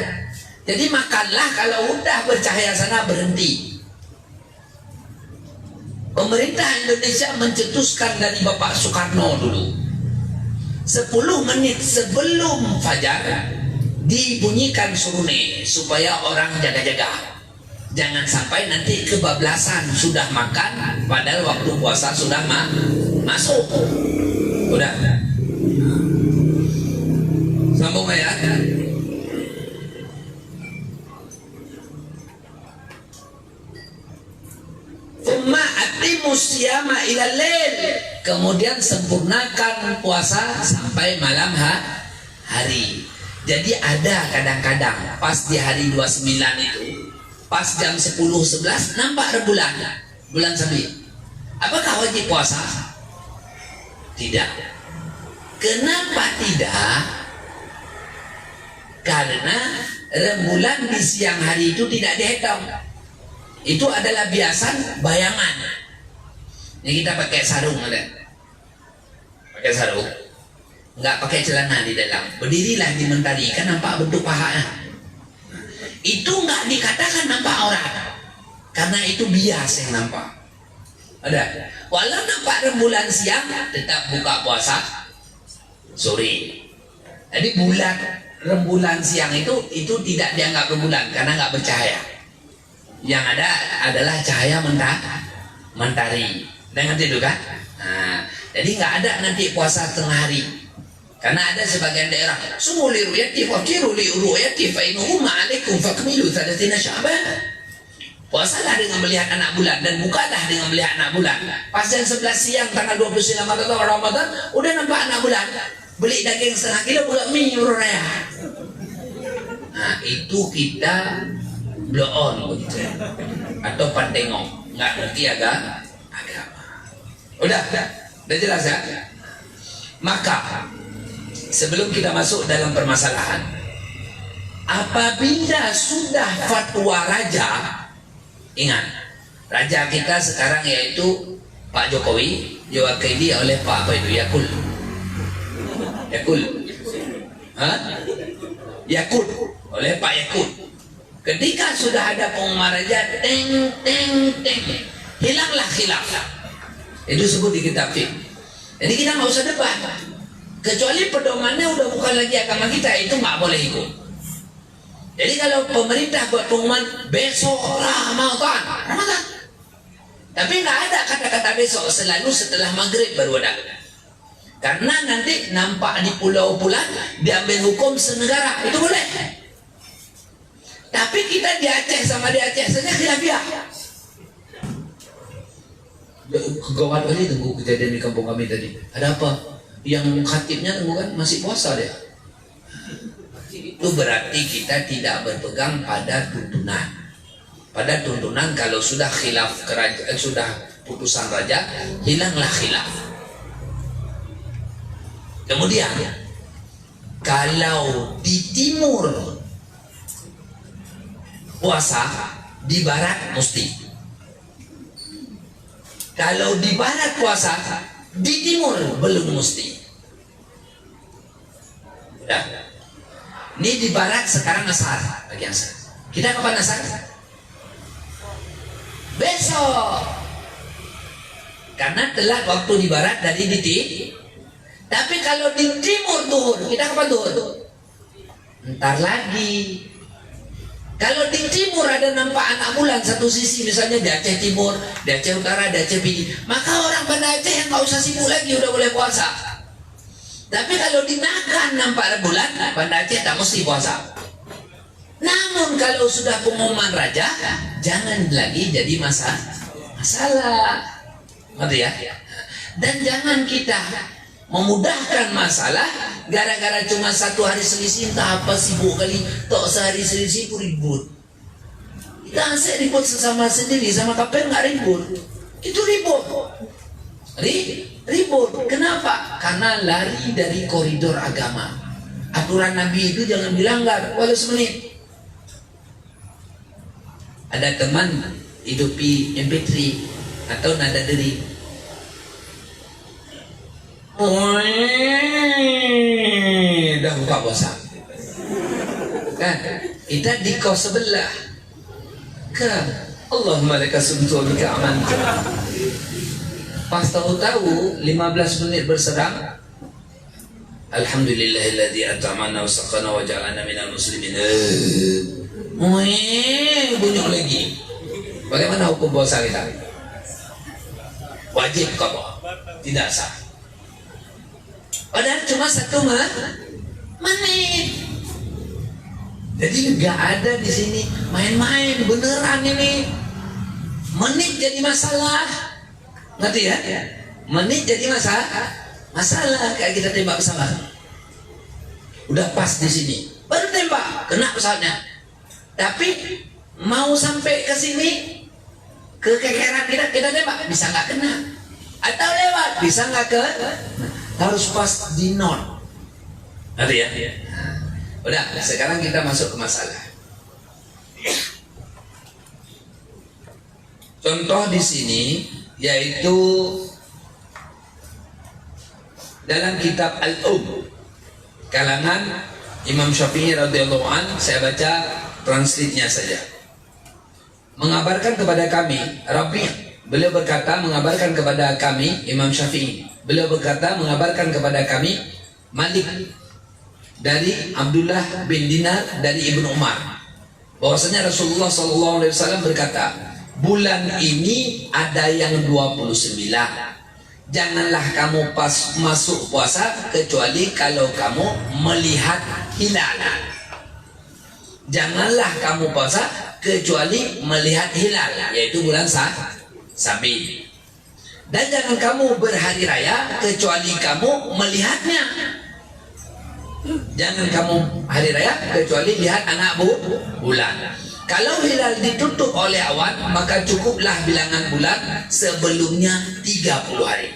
Jadi makanlah kalau udah bercahaya sana, berhenti. Pemerintah Indonesia mencetuskan dari Bapak Soekarno dulu, 10 menit sebelum fajar dibunyikan surune supaya orang jaga-jaga. Jangan sampai nanti kebablasan sudah makan padahal waktu puasa sudah masuk. Udah. Sambung ayat. Tsumma atimus siyama ila lail. Kemudian sempurnakan puasa sampai malam hari. Jadi ada kadang-kadang pas di hari 29 itu, pas jam 10-11 nampak bulan sabit. Apakah wajib puasa? Tidak. Kenapa tidak? Karena rembulan di siang hari itu tidak dihitung. Itu adalah biasan bayangan. Ini kita pakai sarung, ada? Pakai sarung, nggak pakai celana di dalam. Berdirilah di mentari, kan nampak bentuk pahanya. Itu nggak dikatakan nampak aurat, karena itu bias yang nampak. Ada. Walau nampak rembulan siang, tetap buka puasa sore. Jadi rembulan siang itu tidak dianggap rembulan karena nggak bercahaya. Yang ada adalah cahaya mentari. Dengar itu kan? Nah, jadi nggak ada nanti puasa tengah hari. Karena ada sebagian daerah sumu li ru'yati fakiru li ru'yati fa inhuma alaikum fakmilu 30 Sya'ban. Puasalah dengan melihat anak bulan dan bukalah dengan melihat anak bulan. Pas jam 11 siang tanggal 29 Ramadan udah nampak anak bulan. Beli daging setengah kilo buat mie raya. Nah, itu kita blow on begitu ya. Atau pantengong, nggak ngerti agama. Udah jelas ya. Maka sebelum kita masuk dalam permasalahan, apabila sudah fatwa raja, ingat, raja kita sekarang yaitu Pak Jokowi, diwakili oleh Pak apa itu, Yakul, Yakut, oleh Pak Yakut. Ketika sudah ada pengumuman raja, teng, hilanglah khilaf. Itu sebut di kitab fiqh. Jadi kita nggak usah debat. Kecuali pedomannya udah bukan lagi agama kita, itu nggak boleh ikut. Jadi kalau pemerintah buat pengumuman besok Ramadan, tapi nggak ada kata-kata besok, selalu setelah maghrib baru ada. Karena nanti nampak di pulau Pulan diambil hukum senegara, itu boleh. Tapi kita di Aceh sama di Aceh saja khilafiyah. Gawat kali tunggu kejadian di kampung kami tadi. Ada apa? Yang khatibnya tunggu kan masih puasa dia. Itu berarti kita tidak berpegang pada tuntunan. Pada tuntunan kalau sudah khilaf kerajaan, sudah putusan raja, hilanglah khilaf. Kemudian kalau di timur puasa, di barat mesti. Kalau di barat puasa, di timur belum mesti. Udah. Ini di barat sekarang asar, pagi asar. Kita kapan asar? Besok. Karena telat waktu di barat dari di timur. Tapi kalau di timur duhur, kita kapan duhur? Ntar lagi. Kalau di timur ada nampak anak bulan satu sisi, misalnya di Aceh Timur, di Aceh Utara, di Aceh Pidi, maka orang Banda Aceh yang nggak usah sibuk lagi, udah boleh puasa. Tapi kalau di Nakan nampak bulan, Banda Aceh tak mesti puasa. Namun kalau sudah pengumuman raja, jangan lagi jadi masalah. Ngerti ya? Dan jangan kita memudahkan masalah gara-gara cuma satu hari selisih, entah apa sibuk kali, tok sehari selisih pun ribut. Kita asyik ribut sesama sendiri, sama kapan nggak ribut. Itu ribut. Ribut. Kenapa? Karena lari dari koridor agama. Aturan Nabi itu jangan dilanggar walau semenit. Ada teman hidupi MP3 atau nada deri. Dah buka puasa kan, kita di kos sebelah kan, Allahumma laka sumtu wa bika amantu. Pas tahu-tahu 15 menit berserang, alhamdulillahilladzi at'amana wa saqana wa ja'alana minal muslimin. Bunyi lagi. Bagaimana hukum puasa kita? Wajib qada, tidak sah. Padahal cuma 1 menit. Jadi nggak ada di sini main-main, beneran ini. Menit jadi masalah, ngerti ya? Menit jadi masalah kayak kita tembak pesawat. Udah pas di sini, baru tembak, kena pesawatnya. Tapi mau sampai ke sini, ke kekeran kita tembak, bisa nggak kena? Atau lewat, bisa nggak ke? Harus pas di non. Ngerti ya? Udah, sekarang kita masuk ke masalah. Contoh di sini yaitu dalam kitab kalangan Imam Syafi'i radhiyallahu an, saya baca translate-nya saja. Mengabarkan kepada kami, beliau berkata mengabarkan kepada kami Imam Syafi'i. Beliau berkata mengabarkan kepada kami Malik dari Abdullah bin Dinar dari Ibnu Umar bahwasanya Rasulullah SAW berkata, bulan ini ada yang 29. Janganlah kamu pas masuk puasa kecuali kalau kamu melihat hilal. Janganlah kamu puasa kecuali melihat hilal, yaitu bulan Sabit. Dan jangan kamu berhari raya kecuali kamu melihatnya. Jangan kamu hari raya kecuali lihat anak bulan. Kalau hilal ditutup oleh awan, maka cukuplah bilangan bulan sebelumnya 30 hari.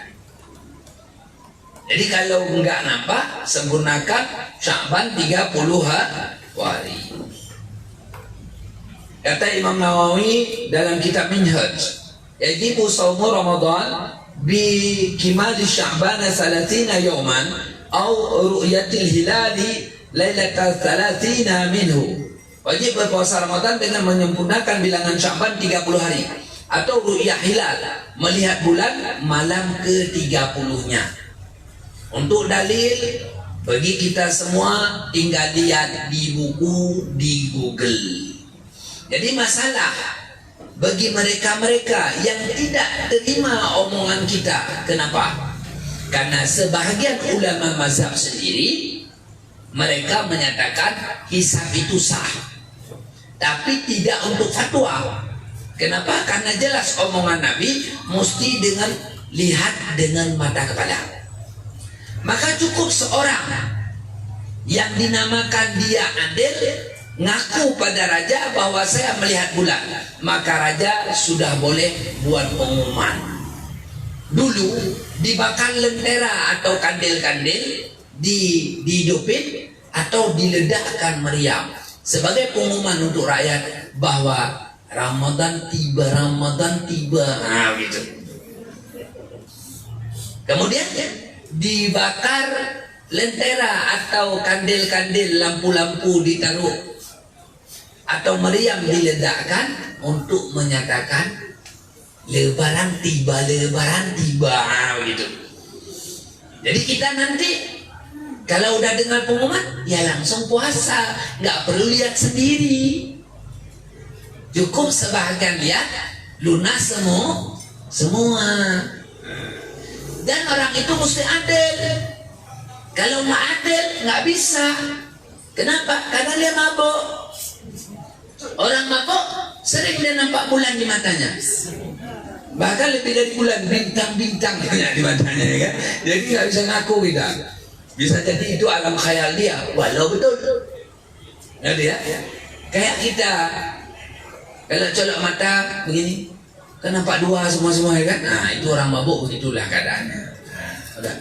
Jadi kalau enggak nampak, sempurnakan Sya'ban 30 hari. Kata Imam Nawawi dalam kitab Minhaj, yajibu shaumu Ramadan bi kimali Sya'ban 30 yawman atau ru'yatil hilali lailata 30 minhu. Wajib berpuasa Ramadan dengan menyempurnakan bilangan Sya'ban 30 hari atau ru'yah hilal, melihat bulan malam ke-30-nya. Untuk dalil bagi kita semua tinggal lihat di buku, di Google. Jadi masalah bagi mereka-mereka yang tidak terima omongan kita. Kenapa? Karena sebahagian ulama mazhab sendiri, mereka menyatakan hisab itu sah, tapi tidak untuk fatwa. Kenapa? Karena jelas omongan Nabi mesti dengan lihat dengan mata kepala. Maka cukup seorang yang dinamakan dia adil ngaku pada raja bahwa saya melihat bulan, maka raja sudah boleh buat pengumuman. Dulu dibakar lentera atau kandil-kandil, dihidupin atau diledakkan meriam sebagai pengumuman untuk rakyat bahwa Ramadan tiba, Ramadan tiba. Nah, gitu. Kemudian dibakar lentera atau kandil-kandil, lampu-lampu ditaruh atau meriam diledakkan untuk menyatakan lebaran tiba, lebaran tiba, gitu. Jadi kita nanti kalau udah dengar pengumuman ya langsung puasa, nggak perlu lihat sendiri, cukup sebahagian lihat, lunas semua. Dan orang itu mesti adil. Kalau nggak adil nggak bisa. Kenapa? Karena dia mabuk. Orang mabuk sering dia nampak bulan di matanya. Bahkan lebih dari bulan, bintang-bintang di matanya, ya kan? Jadi nggak bisa ngaku kita. Bisa jadi itu alam khayal dia, walau betul. Nah dia, kayak kita kalau colok mata begini, kan nampak dua semua ya kan? Nah itu orang mabuk, begitulah keadaannya. Udah.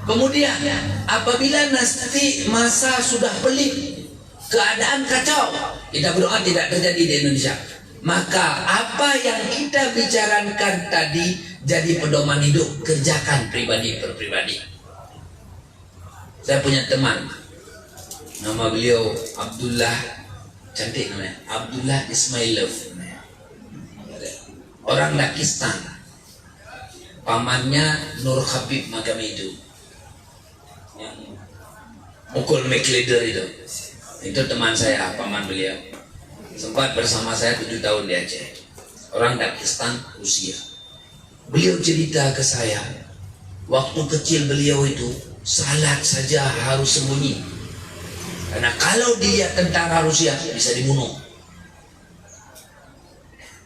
Kemudian apabila nanti masa sudah pelik, keadaan kacau, kita berdoa tidak terjadi di Indonesia. Maka apa yang kita bicarakan tadi jadi pedoman hidup, kerjakan pribadi per pribadi. Saya punya teman, nama beliau Abdullah, cantik namanya, Abdullah Ismailov, orang Pakistan. Pamannya Nur Habib Magamidu, yang mukul McLeader itu teman saya, paman beliau. Sempat bersama saya 7 tahun di Aceh. Orang Pakistan, Rusia. Beliau cerita ke saya, waktu kecil beliau itu salat saja harus sembunyi. Karena kalau dia tentara Rusia bisa dibunuh.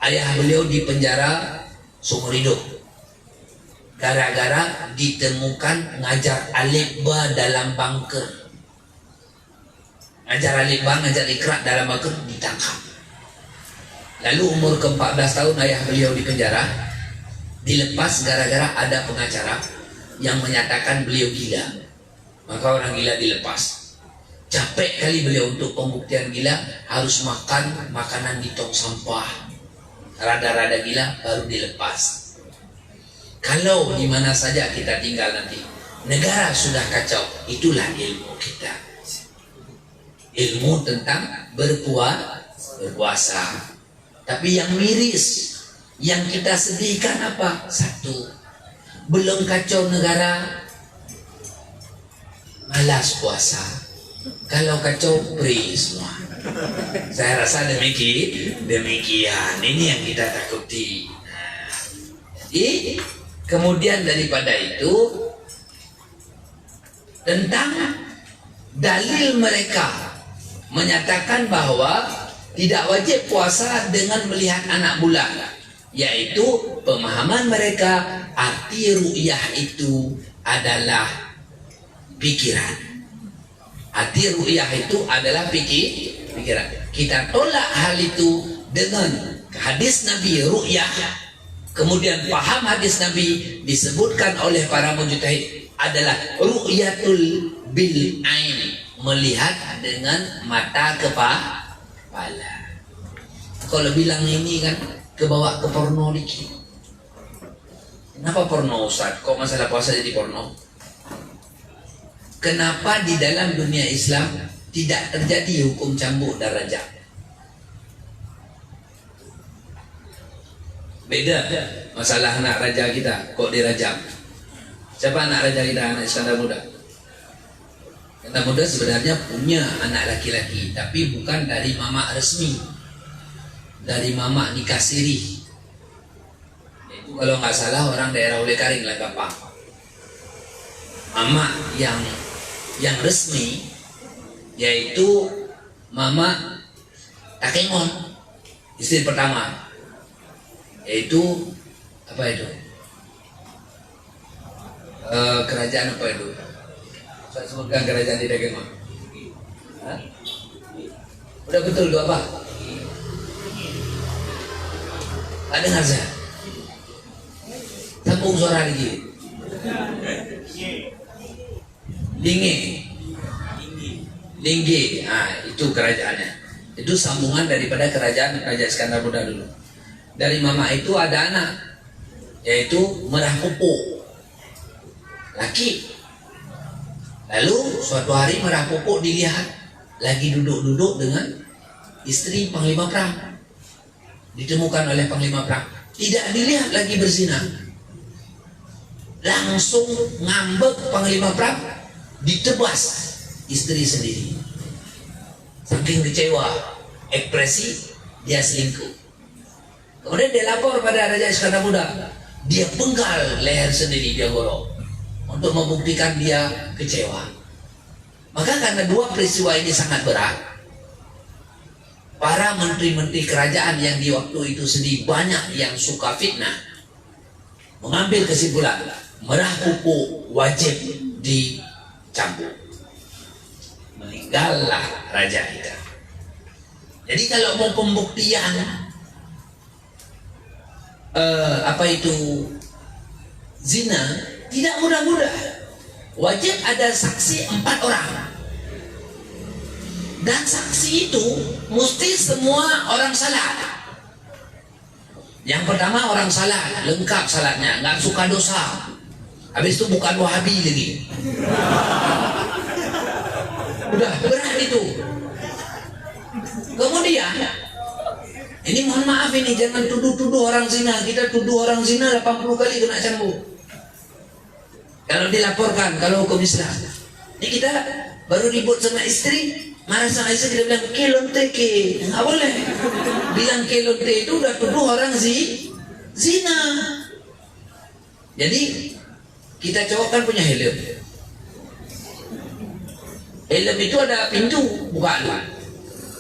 Ayah beliau di penjara seumur hidup. Gara-gara ditemukan ngajar alif ba dalam bunker. Ngajar alif ba, ngajar ikra dalam bunker, ditangkap. Lalu umur ke-14 tahun ayah beliau di penjara, dilepas gara-gara ada pengacara yang menyatakan beliau gila. Maka orang gila dilepas. Capek kali beliau untuk pembuktian gila, harus makan makanan di tong sampah. Rada-rada gila baru dilepas. Kalau di mana saja kita tinggal nanti, negara sudah kacau, itulah ilmu kita. Ilmu tentang berpuasa. Tapi yang miris, yang kita sedihkan apa? Satu, belum kacau negara, malas puasa. Kalau kacau, free semua. Saya rasa demikian. Ini yang kita takuti. Jadi, kemudian daripada itu, tentang dalil mereka menyatakan bahwa tidak wajib puasa dengan melihat anak bulan, yaitu pemahaman mereka arti ru'yah itu adalah pikiran. Arti ru'yah itu adalah pikiran. Kita tolak hal itu dengan hadis Nabi ru'yah. Kemudian paham hadis Nabi disebutkan oleh para mujtahid adalah ru'yatul bil ain, melihat dengan mata kepala. Kalau bilang ini kan kebawa ke porno dikit. Kenapa porno, Ustaz? Kok masalah puasa jadi porno? Kenapa di dalam dunia Islam tidak terjadi hukum cambuk dan rajam? Beda masalah anak raja kita, kok dirajam? Siapa anak raja kita, anak Iskandar Muda? Iskandar Muda sebenarnya punya anak laki-laki, tapi bukan dari mama resmi, dari mama nikah siri. Itu kalau nggak salah orang daerah Olekaring lah gampang. Mama yang resmi yaitu mama Takengon, istri pertama, yaitu apa itu? Kerajaan apa itu? Saya sebutkan kerajaan di Takengon. Hah? Udah betul itu apa? Ada dengar saya? Sambung suara lagi. Linggi. Itu kerajaannya. Itu sambungan daripada kerajaan Raja Iskandar Muda dulu. Dari mama itu ada anak, yaitu Merah Pupuk, laki. Lalu suatu hari Merah Pupuk dilihat lagi duduk-duduk dengan istri Panglima Perang. Ditemukan oleh Panglima Perang. Tidak dilihat lagi berzina. Langsung ngambek Panglima Perang, ditebas istri sendiri. Saking kecewa, ekspresi, dia selingkuh. Kemudian dia lapor pada Raja Iskandar Muda. Dia penggal leher sendiri, dia gorok, untuk membuktikan dia kecewa. Maka karena dua peristiwa ini sangat berat, para menteri-menteri kerajaan yang di waktu itu sedih, banyak yang suka fitnah, mengambil kesimpulan Merah Pupuk wajib dicambuk. Meninggallah Raja kita. Jadi kalau mau pembuktian apa itu zina, tidak mudah-mudah. Wajib ada saksi 4 orang. Dan saksi itu mesti semua orang salat. Yang pertama orang salat, lengkap salatnya, nggak suka dosa. Habis itu bukan Wahabi lagi. Udah berat itu. Kemudian ini mohon maaf ini, jangan tuduh-tuduh orang zina. Kita tuduh orang zina 80 kali kena cambuk kalau dilaporkan, kalau hukum Islam. Ini kita baru ribut sama istri, marah sama istri, kita bilang kelonte ke, nggak boleh. Bilang kelonte itu udah tuduh orang zina. Jadi kita cowok kan punya helm. Helm itu ada pintu, buka dulu.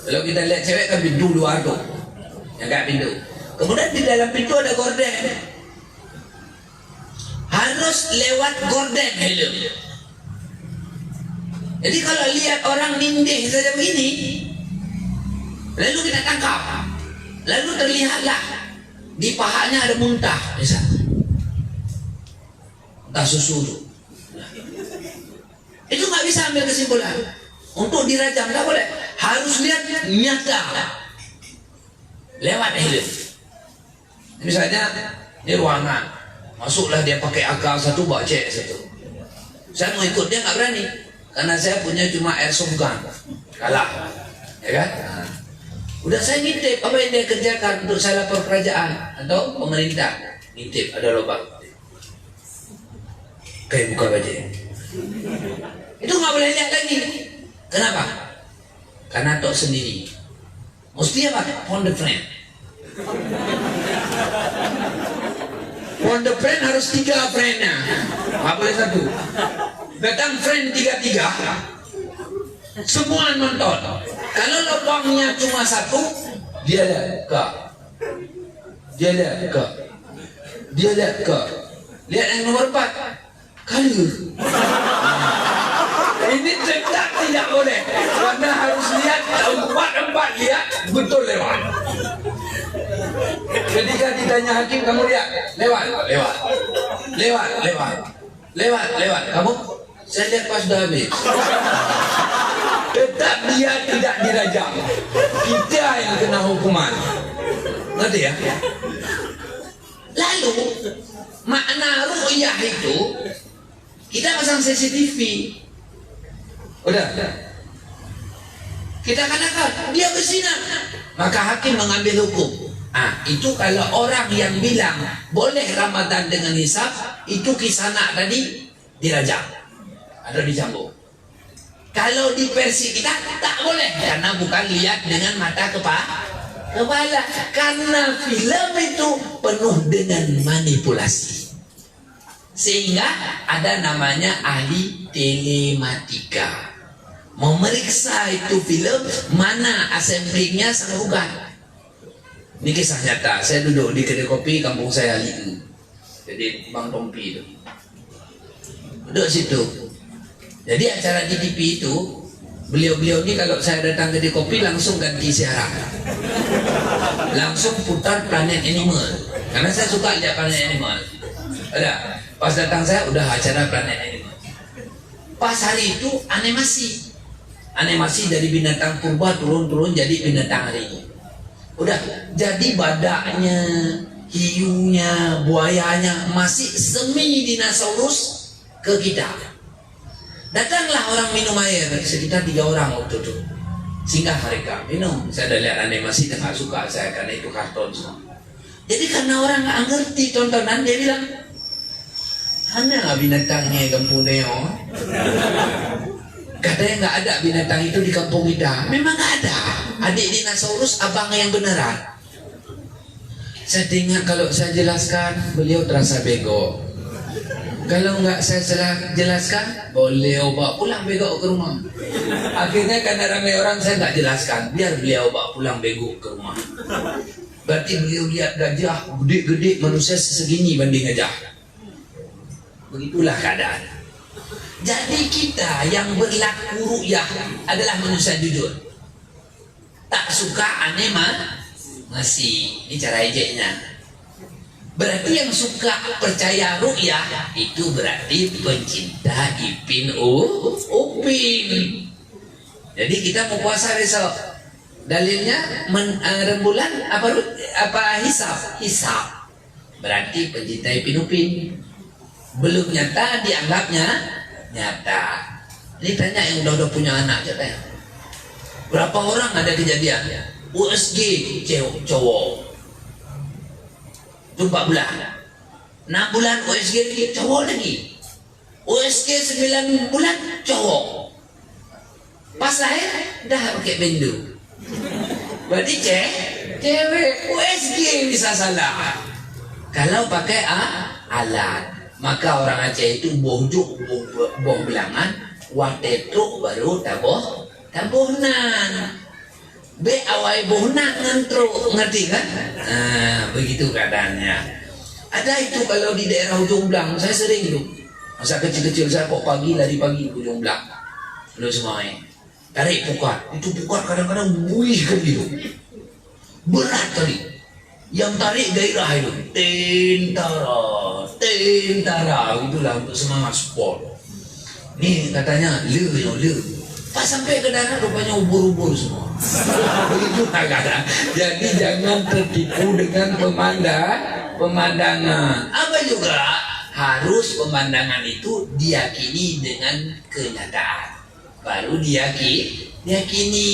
Kalau kita lihat cewek kan pintu luar tuh, yang kayak pintu. Kemudian di dalam pintu ada gorden. Harus lewat gorden helm. Jadi kalau lihat orang nindih saja begini, lalu kita tangkap, lalu terlihatlah di pahanya ada muntah, misalnya muntah susu tuh. Itu nggak bisa ambil kesimpulan. Untuk dirajam nggak boleh. Harus lihat nyata lewat helm. Misalnya ini ruangan, masuklah dia pakai akal satu, bawa cek satu. Saya mau ikut, dia nggak berani karena saya punya cuma airsoft gun, kalah, ya kan? Nah, udah saya ngintip apa yang dia kerjakan untuk saya lapor kerajaan atau pemerintah. Ngintip ada lubang, kayak buka baju. Itu nggak boleh lihat lagi. Kenapa? Karena tok sendiri. Mesti apa? Phone the friend. Phone the friend harus 3 friendnya. Nggak boleh 1. Datang friend 3, semua nonton. Kalau lubangnya cuma 1, dia lihat ke, dia lihat ke, dia lihat ke, lihat yang nomor 4 kali. Ini tidak boleh, karena harus lihat 4 lihat betul lewat. Ketika ditanya hakim, kamu lihat lewat, kamu? Saya lihat pas sudah habis. Tetap dia tidak dirajam, kita yang kena hukuman. Ngerti ya? Lalu makna ru'yah itu kita pasang CCTV. Udah. Kita katakan dia berzina, maka hakim mengambil hukum. Itu kalau orang yang bilang boleh Ramadan dengan hisab, itu kisanak tadi dirajam atau dicambuk. Kalau di versi kita tak boleh, karena bukan lihat dengan mata kepala, karena film itu penuh dengan manipulasi, sehingga ada namanya ahli telematika. memeriksa itu film, mana assemblingnya sama bukan. Ini kisah nyata. Saya duduk di kedai kopi kampung saya itu, jadi Bang Tompi itu duduk situ. Jadi acara di TV itu, beliau-beliau ini kalau saya datang ke kedai kopi langsung ganti siaran, langsung putar Planet Animal, karena saya suka lihat Planet Animal. Ada pas datang saya udah acara Planet Animal. Pas hari itu animasi dari binatang purba turun jadi binatang hari ini. Udah jadi badaknya, hiunya, buayanya masih semi dinosaurus ke kita. Datanglah orang minum air, sekitar 3 orang waktu itu. Singgah mereka minum. Saya udah lihat animasi dan gak suka saya karena itu karton semua. Jadi karena orang gak ngerti tontonan, dia bilang, "Mana binatangnya kampung Neo?" Katanya nggak ada binatang itu di kampung kita. Memang nggak ada. Adik dinosaurus abang yang beneran. Saya ingat kalau saya jelaskan, beliau terasa bego. Kalau nggak saya jelaskan, beliau bawa pulang bego ke rumah. Akhirnya karena ramai orang saya nggak jelaskan, biar beliau bawa pulang bego ke rumah. Berarti beliau lihat gajah gede-gede, manusia sesegini banding gajah. Begitulah keadaan. Jadi kita yang berlaku ru'yah adalah manusia jujur. Tak suka aneh masih. Ini cara ejeknya. Berarti yang suka percaya ru'yah itu berarti pencinta Ipin Upin. Jadi kita mau puasa besok. Dalilnya rembulan apa hisab. Berarti pencinta Ipin Upin. Belum nyata dianggapnya nyata. Ini tanya yang udah punya anak aja tanya. Berapa orang ada kejadian USG cowok itu 4 bulan, 6 bulan USG lagi cowok lagi, USG 9 bulan cowok, pas lahir dah pakai bendu. Berarti cewek USG bisa salah kalau pakai alat. Maka orang Aceh itu bohjuk boh belangan, watetruk baru tabohnan. Be awai bohnak ngantruk, ngerti kan? Begitu keadaannya. Ada itu kalau di daerah Ujung Blang, saya sering itu. Masa kecil-kecil saya kok lari pagi ke Ujung Blang. Lu semua tarik pukat, itu pukat kadang-kadang buih kan gitu. Berat kali. Yang tarik gairah itu tentara itulah untuk semangat sport. Nih katanya le pas sampai ke darat rupanya ubur-ubur semua. Begitu kata. Jadi jangan tertipu dengan pemandangan. Apa juga harus pemandangan itu diyakini dengan kenyataan, baru diyakini.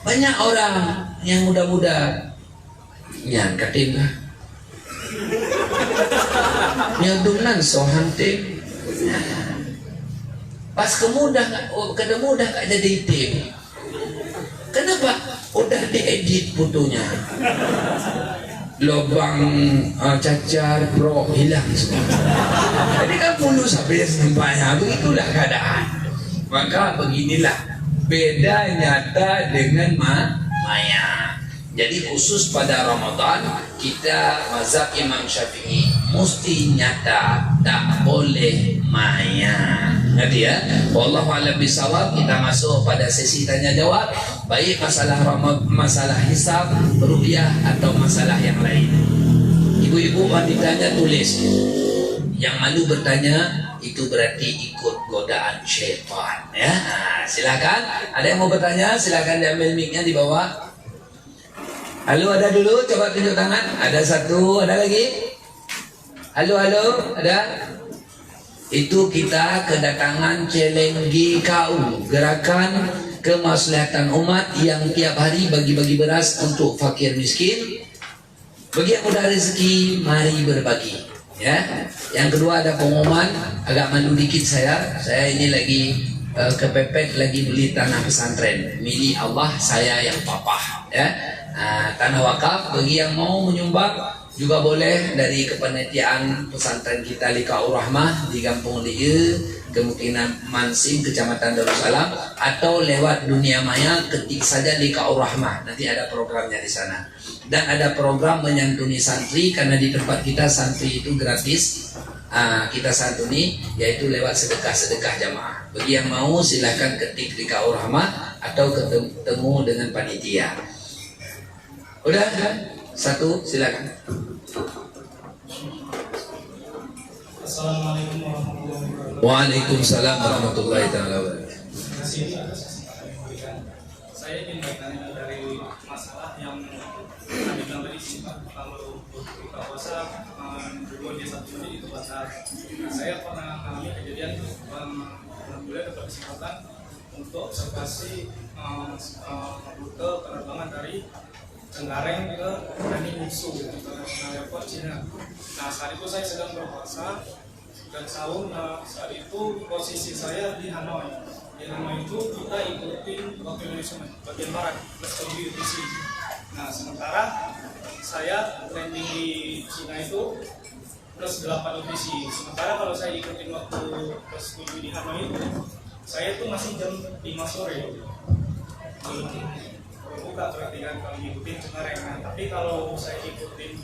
Banyak orang yang muda-muda yang katim lah, yang dunan sohantim, pas ketemu udah gak jadi tim. Kenapa? Udah diedit fotonya, lubang cacar pro hilang semua. Jadi kan mulus habis nampaknya. Begitulah keadaan. Maka beginilah beda nyata dengan maya. Jadi khusus pada Ramadan kita mazhab Imam Syafi'i mesti nyata, tak boleh maya. Ngerti ya? Wallahu a'lam bishawab. Kita masuk pada sesi tanya jawab, baik masalah hisab, ru'yah atau masalah yang lain. Ibu-ibu wanitanya tulis. Yang malu bertanya itu berarti ikut godaan syaitan ya. Silakan. Ada yang mau bertanya? Silakan diambil mic-nya di bawah. Halo, ada dulu, coba tunjuk tangan. Ada satu, ada lagi. Halo, ada. Itu kita kedatangan challenge GKU, Gerakan Kemaslahatan Umat, yang tiap hari bagi-bagi beras untuk fakir miskin. Bagi yang mudah rezeki, mari berbagi. Ya. Yang kedua ada pengumuman, agak malu dikit saya ini lagi kepepet lagi beli tanah pesantren milik Allah saya yang papa ya. Tanah wakaf bagi yang mau menyumbang Juga boleh dari kepanitiaan pesantren kita Liqaur Rahmah di Kampung Lieu, kemungkinan Mansing, Kecamatan Darussalam, atau lewat dunia maya ketik saja Liqaur Rahmah. Nanti ada programnya di sana. Dan ada program menyantuni santri, karena di tempat kita santri itu gratis. Kita santuni yaitu lewat sedekah jamaah. Bagi yang mau silahkan ketik Liqaur Rahmah atau ketemu dengan panitia. Udah? Satu, silakan. Assalamualaikum warahmatullahi wabarakatuh. Waalaikumsalam warahmatullahi wabarakatuh. Terima kasih atas kesempatan yang diberikan. Saya ingin bertanya dari masalah yang tadi tadi singkat, kalau buka puasa dua dia 1 menit itu batal. Saya pernah mengalami kejadian alhamdulillah dapat kesempatan untuk observasi rute penerbangan dari Cengkareng ke Nani Musu International Airport Cina. Nah, saat itu saya sedang berpuasa dan sahur. Nah, saat itu posisi saya di Hanoi. Di Hanoi itu kita ikutin waktu Indonesia bagian barat plus UTC. Nah, sementara saya landing di Cina itu plus 8 UTC. Sementara kalau saya ikutin waktu plus 7 di Hanoi itu, saya itu masih jam 5 sore. Buka berarti kan kalau ngikutin Cengkareng. Nah, tapi kalau saya ikutin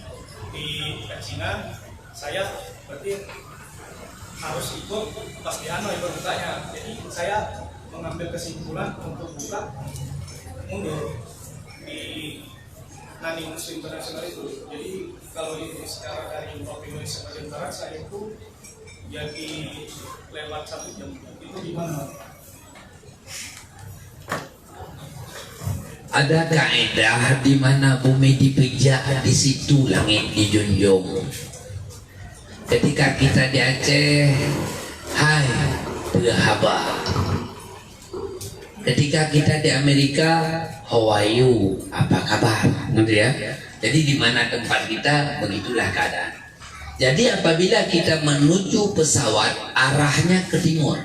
di Cina, saya berarti harus ikut pas di Hanoi berbukanya. Jadi saya mengambil kesimpulan untuk buka mundur di Nani Muslim Internasional itu. Jadi kalau itu secara dari waktu Indonesia bagian barat, saya itu jadi lewat 1 jam. Itu gimana? Ada kaidah di mana bumi dipijak, di situ langit dijunjung. Ketika kita di Aceh, hai berhaba. Ketika kita di Amerika, how are you? Apa kabar? Gitu ya. Jadi di mana tempat kita, begitulah keadaan. Jadi apabila kita menuju pesawat arahnya ke timur,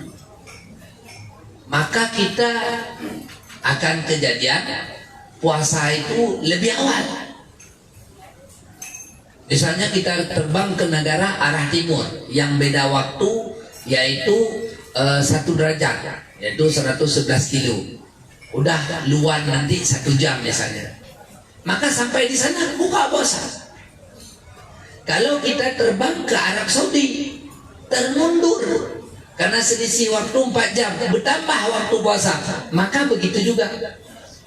maka kita akan kejadian puasa itu lebih awal. Misalnya kita terbang ke negara arah timur yang beda waktu yaitu 1 derajat, yaitu 111 kilo. Udah luar nanti 1 jam misalnya. Maka sampai di sana buka puasa. Kalau kita terbang ke Arab Saudi, termundur karena selisih waktu 4 jam, bertambah waktu puasa. Maka begitu juga.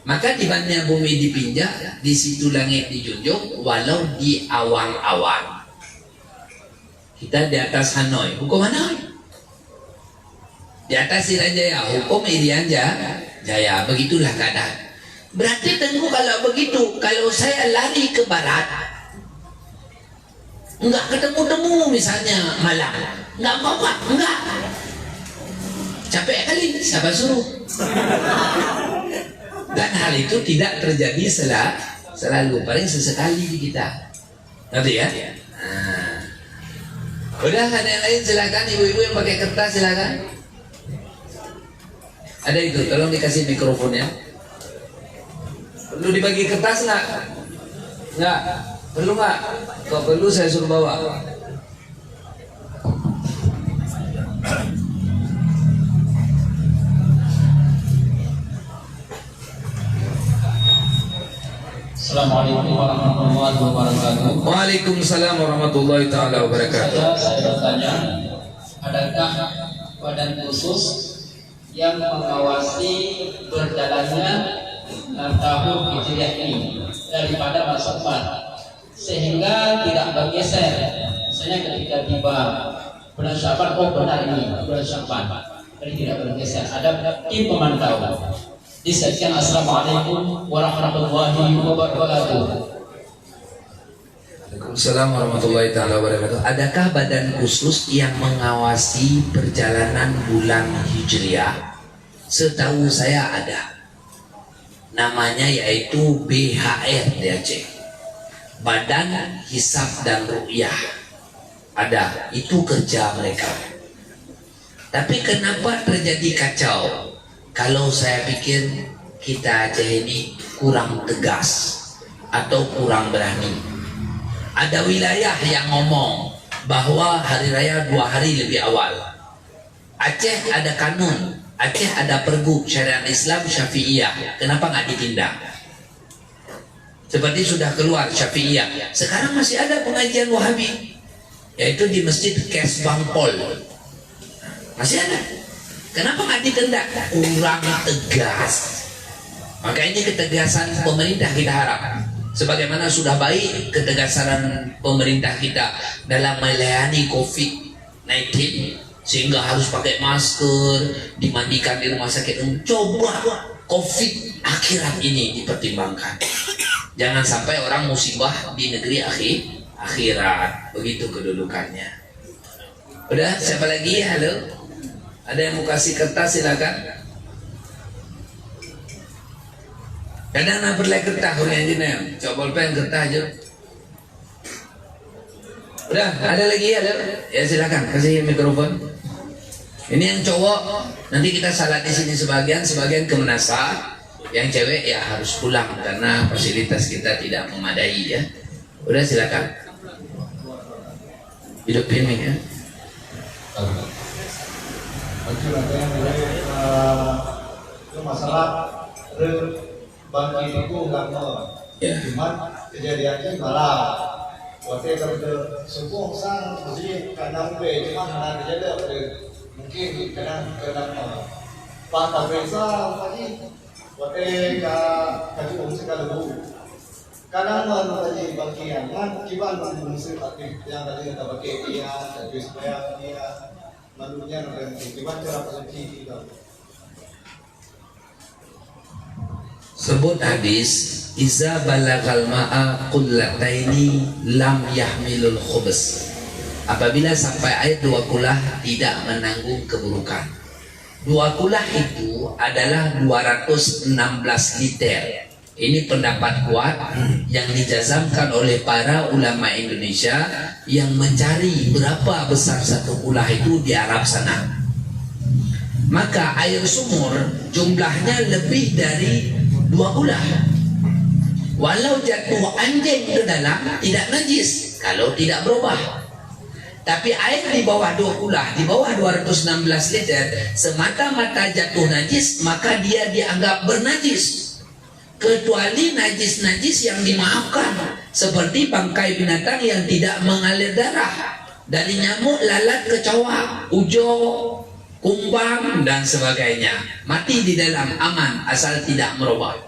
Maka di mana bumi dipinjak, di situ langit dijunjung, walau di awang-awang. Kita di atas Hanoi, hukum Hanoi. Di atas Irian Jaya, hukum Irian Jaya. Begitulah keadaan. Berarti tunggu kalau begitu, kalau saya lari ke barat, enggak ketemu-temu misalnya malam, enggak apa-apa, enggak. Capek kali, siapa suruh? Dan hal itu tidak terjadi selalu, paling sesekali di kita. Ngerti ya? Nah. Udah, ada yang lain silakan, ibu-ibu yang pakai kertas silakan. Ada itu, tolong dikasih mikrofonnya. Perlu dibagi kertas nggak? Nggak? Perlu nggak? Kalau perlu saya suruh bawa. Assalamualaikum warahmatullahi wabarakatuh. Waalaikumsalam warahmatullahi taala wabarakatuh. Saya bertanya, adakah badan khusus yang mengawasi berjalannya tahun Hijriah ini daripada masa depan sehingga tidak bergeser? Misalnya ketika tiba bulan Sya'ban, oh benar ini bulan Sya'ban, jadi tidak bergeser. Ada tim pemantau. Sekian, assalamualaikum warahmatullahi wabarakatuh. Waalaikumsalam warahmatullahi taala wabarakatuh. Adakah badan khusus yang mengawasi perjalanan bulan Hijriah? Setahu saya ada. Namanya yaitu BHR di Aceh. Badan Hisab dan Ru'yah. Ada, itu kerja mereka. Tapi kenapa terjadi kacau? Kalau saya pikir kita Aceh ini kurang tegas atau kurang berani Ada wilayah yang ngomong bahwa hari raya 2 hari lebih awal. Aceh ada kanun, Aceh ada pergub syariat Islam Syafi'iyah. Kenapa nggak ditindak? Seperti sudah keluar Syafi'iyah. Sekarang masih ada pengajian Wahabi, yaitu di Masjid Kes Bangpol. Masih ada. Kenapa nggak ditindak? Kurang tegas. Maka ini ketegasan pemerintah kita harap. Sebagaimana sudah baik ketegasan pemerintah kita dalam melayani COVID-19, sehingga harus pakai masker, dimandikan di rumah sakit. Coba COVID akhirat ini dipertimbangkan. Jangan sampai orang musibah di negeri akhirat. Begitu kedudukannya. Udah, siapa lagi? Halo? Ada yang mau kasih kertas, silakan. Kadang nak perlu kertas orang engineer. Coba bolpen kertas aja. Udah, ada lagi? Ada? Ya silakan, kasih mikrofon. Ini yang cowok, nanti kita salat di sini sebagian ke Menasa. Yang cewek ya harus pulang karena fasilitas kita tidak memadai ya. Udah silakan. Hidup ini ya. Itu masalah bangkit itu nggak mau. Cuman kejadiannya malah waktu itu subuh sang mesti kadang be cuman ada kejadian mungkin kadang pak Tabresa lagi waktu kaji sekali dulu kadang tadi bagian kan kiban mengusir aktif yang tadi kita pakai dia tapi supaya dia malunya nanti kiban cara pergi itu. Sebut hadis iza balagal ma'a qullataini lam yahmilul khubus. Apabila sampai air 2 kulah tidak menanggung keburukan. 2 kulah itu adalah 216 liter. Ini pendapat kuat yang dijazamkan oleh para ulama Indonesia yang mencari berapa besar 1 kulah itu di Arab sana. Maka air sumur jumlahnya lebih dari 2 kulah. Walau jatuh anjing ke dalam tidak najis kalau tidak berubah. Tapi air di bawah 2 kulah, di bawah 216 liter, semata-mata jatuh najis, maka dia dianggap bernajis. Kecuali najis-najis yang dimaafkan, seperti bangkai binatang yang tidak mengalir darah, dari nyamuk, lalat, kecoa, ujo, kumbang dan sebagainya, mati di dalam aman asal tidak merubah.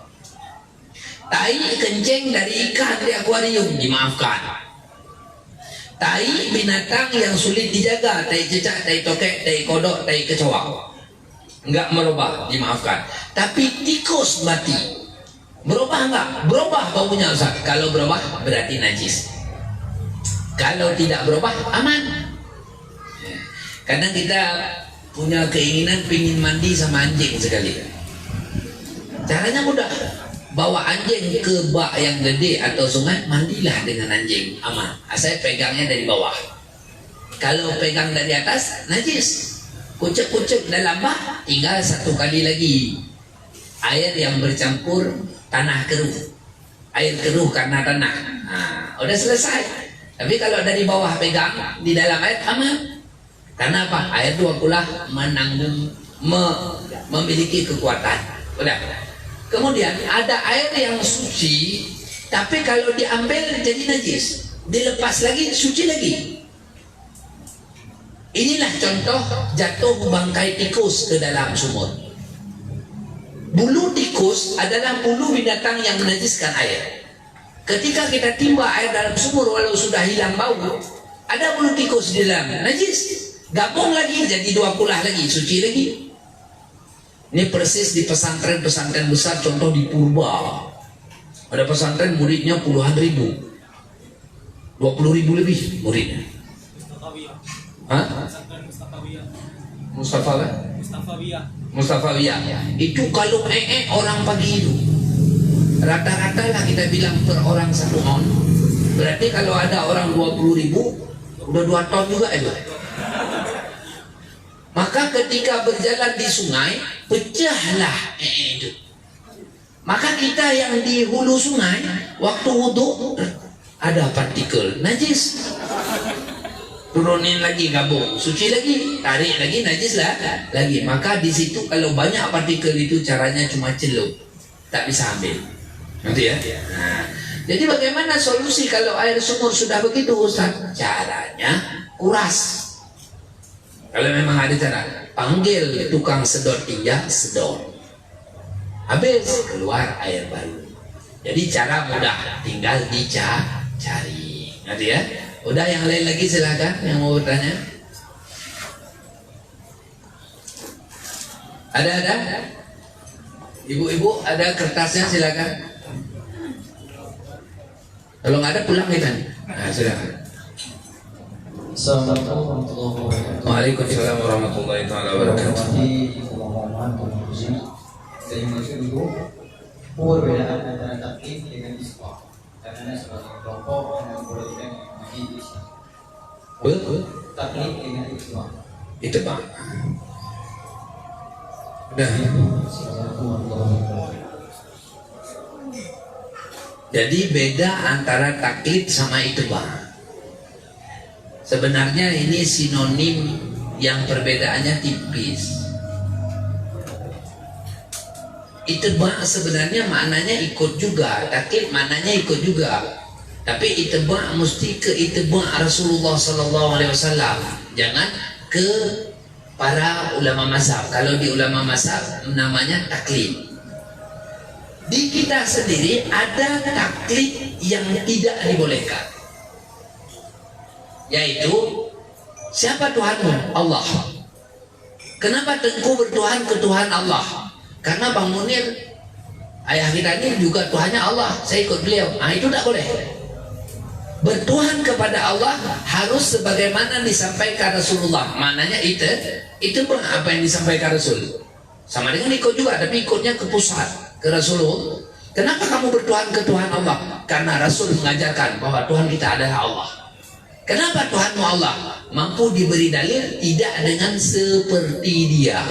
Tai kencing dari ikan di akuarium dimaafkan. Tai binatang yang sulit dijaga, tai cecak, tai tokek, tai kodok, tai kecoa, enggak merubah, dimaafkan. Tapi tikus mati, berubah enggak? Berubah baunya Ustaz. Kalau berubah berarti najis. Kalau tidak berubah aman. Kadang kita punya keinginan pingin mandi sama anjing sekali. Caranya mudah. Bawa anjing ke bak yang gede atau sungai, mandilah dengan anjing, aman. Asal pegangnya dari bawah. Kalau pegang dari atas, najis. Kucek-kucek dalam bak, tinggal 1 kali lagi. Air yang bercampur tanah keruh. Air keruh karena tanah. Nah, udah selesai. Tapi kalau dari bawah pegang, di dalam air aman. Karena apa? Air 2 kulah menanggung, memiliki kekuatan. Udah. Kemudian ada air yang suci, tapi kalau diambil jadi najis, dilepas lagi suci lagi. Inilah contoh jatuh bangkai tikus ke dalam sumur. Bulu tikus adalah bulu binatang yang menajiskan air. Ketika kita timba air dalam sumur walau sudah hilang bau, ada bulu tikus di dalam, najis. Gabung lagi jadi 2 kulah lagi, suci lagi. Ini persis di pesantren-pesantren besar, contoh di Purba. Ada pesantren muridnya puluhan ribu, 20.000 lebih muridnya. Hah? Mustafawiyah. Itu kalau orang pagi itu rata-rata lah kita bilang per orang 1 on. Berarti kalau ada orang 20.000 udah 2 ton juga itu. Maka ketika berjalan di sungai, pecahlah itu. Maka kita yang di hulu sungai, waktu wudhu, ada partikel najis. Turunin lagi, gabung, suci lagi, tarik lagi, najis lah lagi. Maka di situ kalau banyak partikel itu caranya cuma celup, tak bisa ambil. Nanti ya. Nah, jadi bagaimana solusi kalau air sumur sudah begitu, Ustaz? Caranya kuras. Kalau memang ada cara, panggil tukang sedot tinja, sedot. Habis keluar air baru. Jadi cara mudah, tinggal dicari. Nanti ya. Udah, yang lain lagi silakan yang mau bertanya. Ada? Ibu-ibu ada kertasnya, silakan. Kalau nggak ada pulang kita. Nah, silakan. Assalamualaikum warahmatullahi wabarakatuh. Waalaikumsalam warahmatullahi wabarakatuh. Saya maksud dulu perbedaan antara taklid dengan isbah. Karena sebagai kelompok yang membolehkan mengaji isbah. Taklid dengan isbah. Itu Pak. Udah. Jadi beda antara taklid sama itibah. Sebenarnya ini sinonim yang perbedaannya tipis. Itibah sebenarnya maknanya ikut juga, taklid maknanya ikut juga. Tapi itibah mesti ke itibah Rasulullah SAW. Jangan ke para ulama mazhab. Kalau di ulama mazhab namanya taklid. Di kita sendiri ada taklid yang tidak dibolehkan, yaitu siapa Tuhanmu? Allah. Kenapa Tengku bertuhan ke Tuhan Allah? Karena Bang Munir ayah kita ini juga Tuhannya Allah, saya ikut beliau. Nah, itu tak boleh. Bertuhan kepada Allah harus sebagaimana disampaikan Rasulullah. Maknanya itu pun apa yang disampaikan Rasul. Sama dengan ikut juga, tapi ikutnya ke pusat, ke Rasulullah. Kenapa kamu bertuhan ke Tuhan Allah? Karena Rasul mengajarkan bahwa Tuhan kita adalah Allah. Kenapa Tuhanmu Allah? Mampu diberi dalil tidak dengan seperti dia.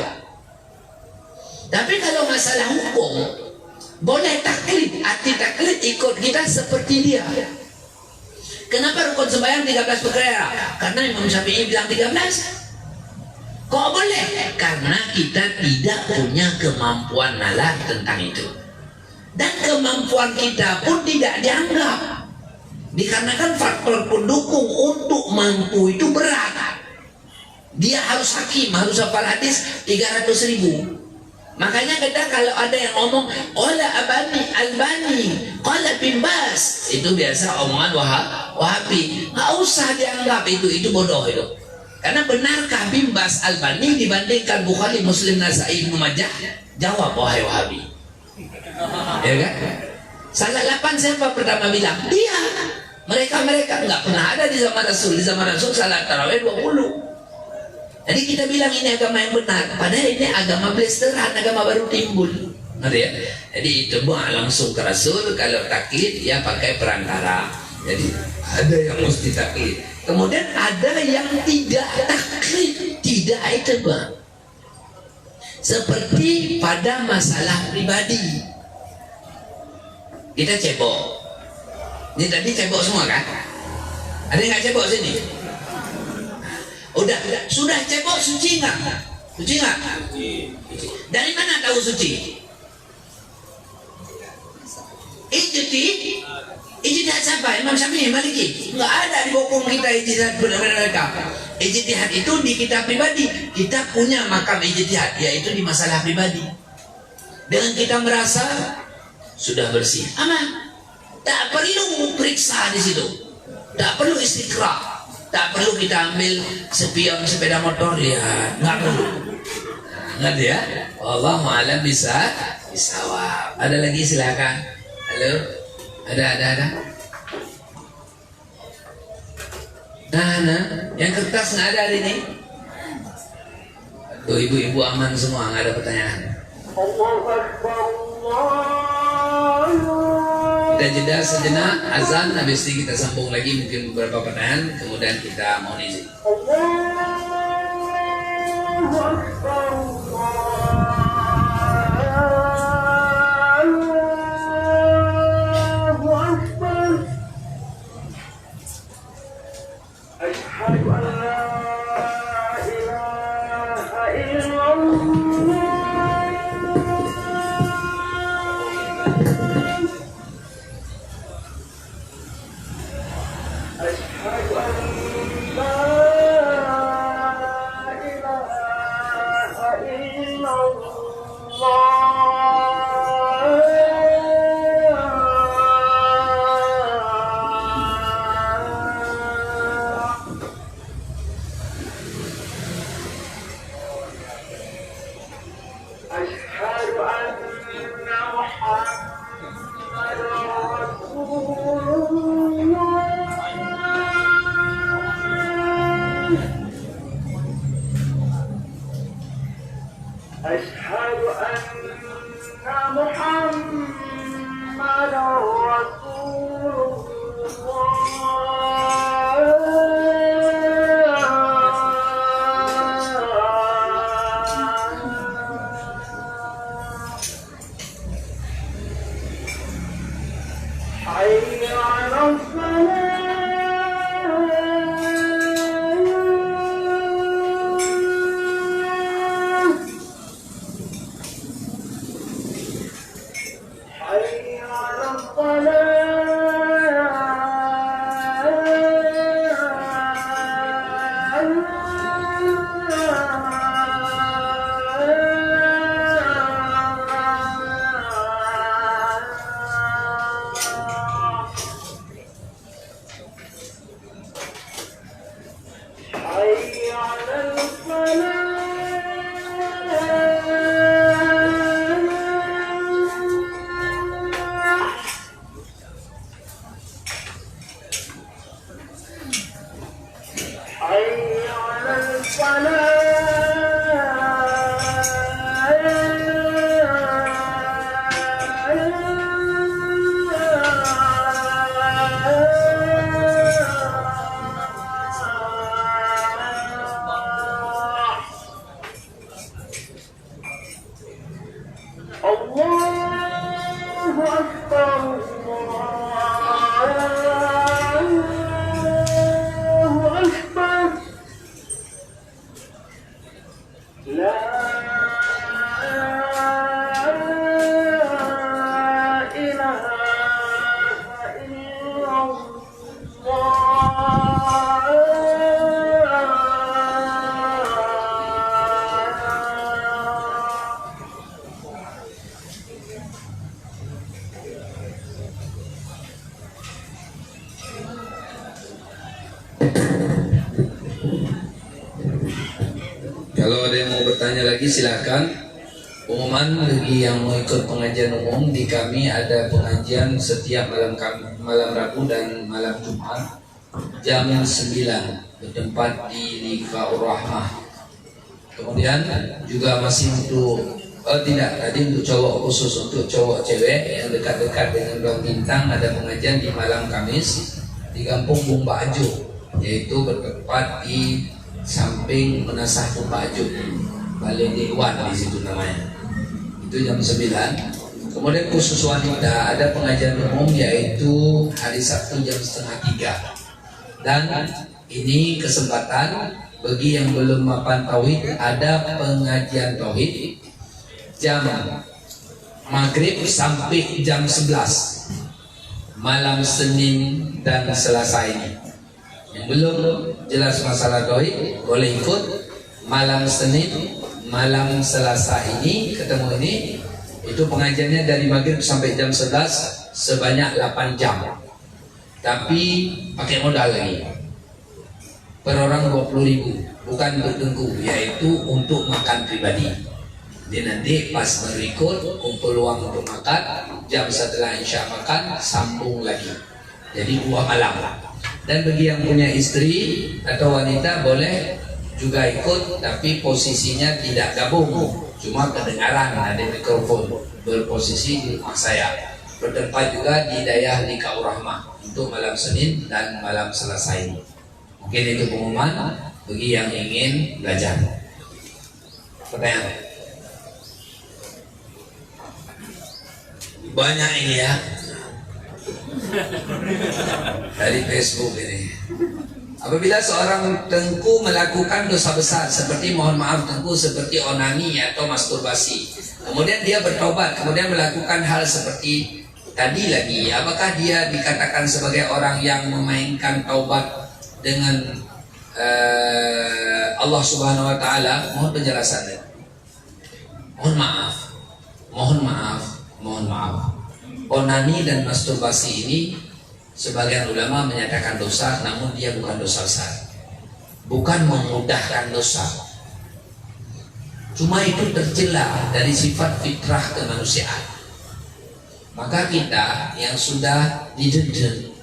Tapi kalau masalah hukum, boleh taklid. Arti taklid ikut kita seperti dia. Kenapa rukun sembahyang 13 perkara? Karena Imam Syafi'i bilang 13. Kok boleh? Karena kita tidak punya kemampuan nalar tentang itu. Dan kemampuan kita pun tidak dianggap. Dikarenakan faktor pendukung untuk mampu itu berat. Dia harus hakim, harus hafal hadis 300.000. Makanya kita kalau ada yang ngomong qala Albani, qala Bin Bas, itu biasa omongan Wahabi. Nggak usah dianggap itu bodoh itu. Karena benarkah Bin Bas Albani dibandingkan Bukhari, Muslim, Nasai, Ibnu Majah? Jawab wahai Wahabi. Ya kan? Salat 8 siapa pertama bilang? Dia. Mereka nggak pernah ada di zaman Rasul. Di zaman Rasul salat tarawih 20. Jadi kita bilang ini agama yang benar, padahal ini agama blasteran, agama baru timbul. Ngerti ya? Jadi itu langsung ke Rasul. Kalau taklid ya pakai perantara. Jadi ada yang mesti taklid. Kemudian ada yang tidak taklid, tidak itu bang. Seperti pada masalah pribadi. Kita cebok. Ini tadi cebok semua kan? Ada yang nggak cebok sini? Udah, sudah cebok suci nggak? Suci nggak? Dari mana tahu suci? Ijtihad siapa? Imam Syafi'i, Maliki? Nggak ada di buku kita ijtihad mereka. Ijtihad itu di kita pribadi. Kita punya makam ijtihad, yaitu di masalah pribadi. Dengan kita merasa sudah bersih, aman. Tak perlu periksa di situ. Tak perlu istiqra. Tak perlu kita ambil spion sepeda motor, lihat, nggak perlu. Ngerti ya? Wallahu a'lam bisawab. Ada lagi silakan. Halo, ada. Nah, yang kertas nggak ada hari ini. Tuh ibu-ibu aman semua, nggak ada pertanyaan. Kita jeda sejenak, azan, habis ini kita sambung lagi mungkin beberapa pertanyaan, kemudian kita mohon izin. Kalau ada yang mau bertanya lagi silakan. Pengumuman bagi yang mau ikut pengajian umum, di kami ada pengajian setiap malam Rabu dan malam Jumat jam 9 bertempat di Lifaur Rahmah. Kemudian juga masih untuk tadi untuk cowok, khusus untuk cowok cewek yang dekat-dekat dengan Bang Bintang, ada pengajian di malam Kamis di Kampung Bumba Ajo, yaitu bertempat di samping Menasah Bumba Ajo, Balai Dewan di situ namanya. Itu jam 9. Kemudian khusus wanita ada pengajian umum yaitu hari Sabtu jam 2:30. Dan ini kesempatan bagi yang belum mapan tauhid, ada pengajian tauhid jam maghrib sampai jam 11 malam Senin dan Selasa ini. Yang belum jelas masalah tauhid boleh ikut malam Senin, malam Selasa ini, ketemu ini. Itu pengajiannya dari maghrib sampai jam 11 sebanyak 8 jam. Tapi pakai modal lagi. Per orang 20.000, bukan untuk dengku, yaitu untuk makan pribadi. Jadi nanti pas berikut kumpul uang untuk makan, jam setelah Isya makan, sambung lagi. Jadi 2 malam. Dan bagi yang punya istri atau wanita boleh juga ikut, tapi posisinya tidak gabung, cuma kedengaran ada mikrofon, berposisi di rumah saya. Bertempat juga di daerah Lifaur Rahmah untuk malam Senin dan malam Selasa ini. Mungkin itu pengumuman bagi yang ingin belajar. Pertanyaan? Banyak ini ya dari Facebook ini. Apabila seorang tengku melakukan dosa besar seperti mohon maaf tengku seperti onani atau masturbasi, kemudian dia bertobat, kemudian melakukan hal seperti tadi lagi, apakah dia dikatakan sebagai orang yang memainkan taubat dengan Allah Subhanahu wa taala? Mohon penjelasannya. Mohon maaf. Onani dan masturbasi ini sebagian ulama menyatakan dosa, namun dia bukan dosa besar, bukan memudahkan dosa. Cuma itu tercela dari sifat fitrah kemanusiaan. Maka kita yang sudah dideden,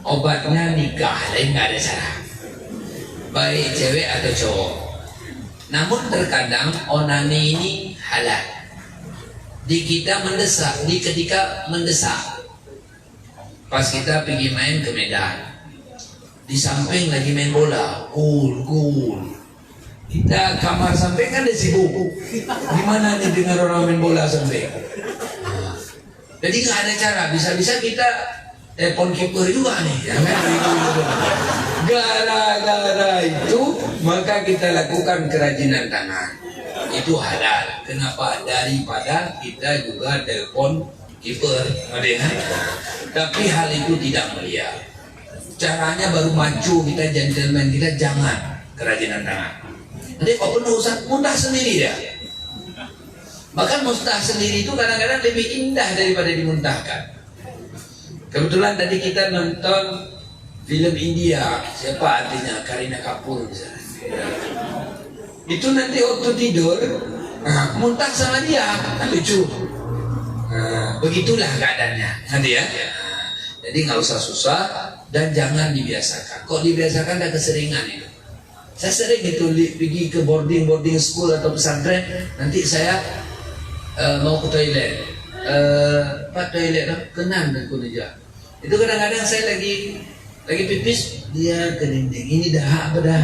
obatnya nikah, lain nggak ada cara, baik cewek atau cowok. Namun terkadang onani ini halal. Ketika mendesak. Pas kita pergi main ke Medan, di samping lagi main bola, cool. Kita kamar samping kan ada sibuk. Gimana nih dengar orang main bola samping? Jadi nggak ada cara. Bisa-bisa kita telepon kiper juga nih. Gara-gara itu maka kita lakukan kerajinan tangan. Itu halal. Kenapa? Daripada kita juga telepon kiper, tapi hal itu tidak mulia. Caranya baru maju kita gentleman, kita jangan kerajinan tangan. Nanti kok penuh Ustaz, muntah sendiri ya. Bahkan muntah sendiri itu kadang-kadang lebih indah daripada dimuntahkan. Kebetulan tadi kita nonton film India, siapa artinya Kareena Kapoor misalnya. Itu nanti waktu tidur, muntah sama dia, lucu. Begitulah keadaannya, nanti ya. Jadi nggak usah susah dan jangan dibiasakan. Kok dibiasakan dah keseringan itu. Saya sering itu pergi ke boarding school atau pesantren. Nanti saya mau ke toilet, Pak toilet kenan dan kudeja. Itu kadang-kadang saya lagi pipis, dia ke dinding. Ini dahak apa dah?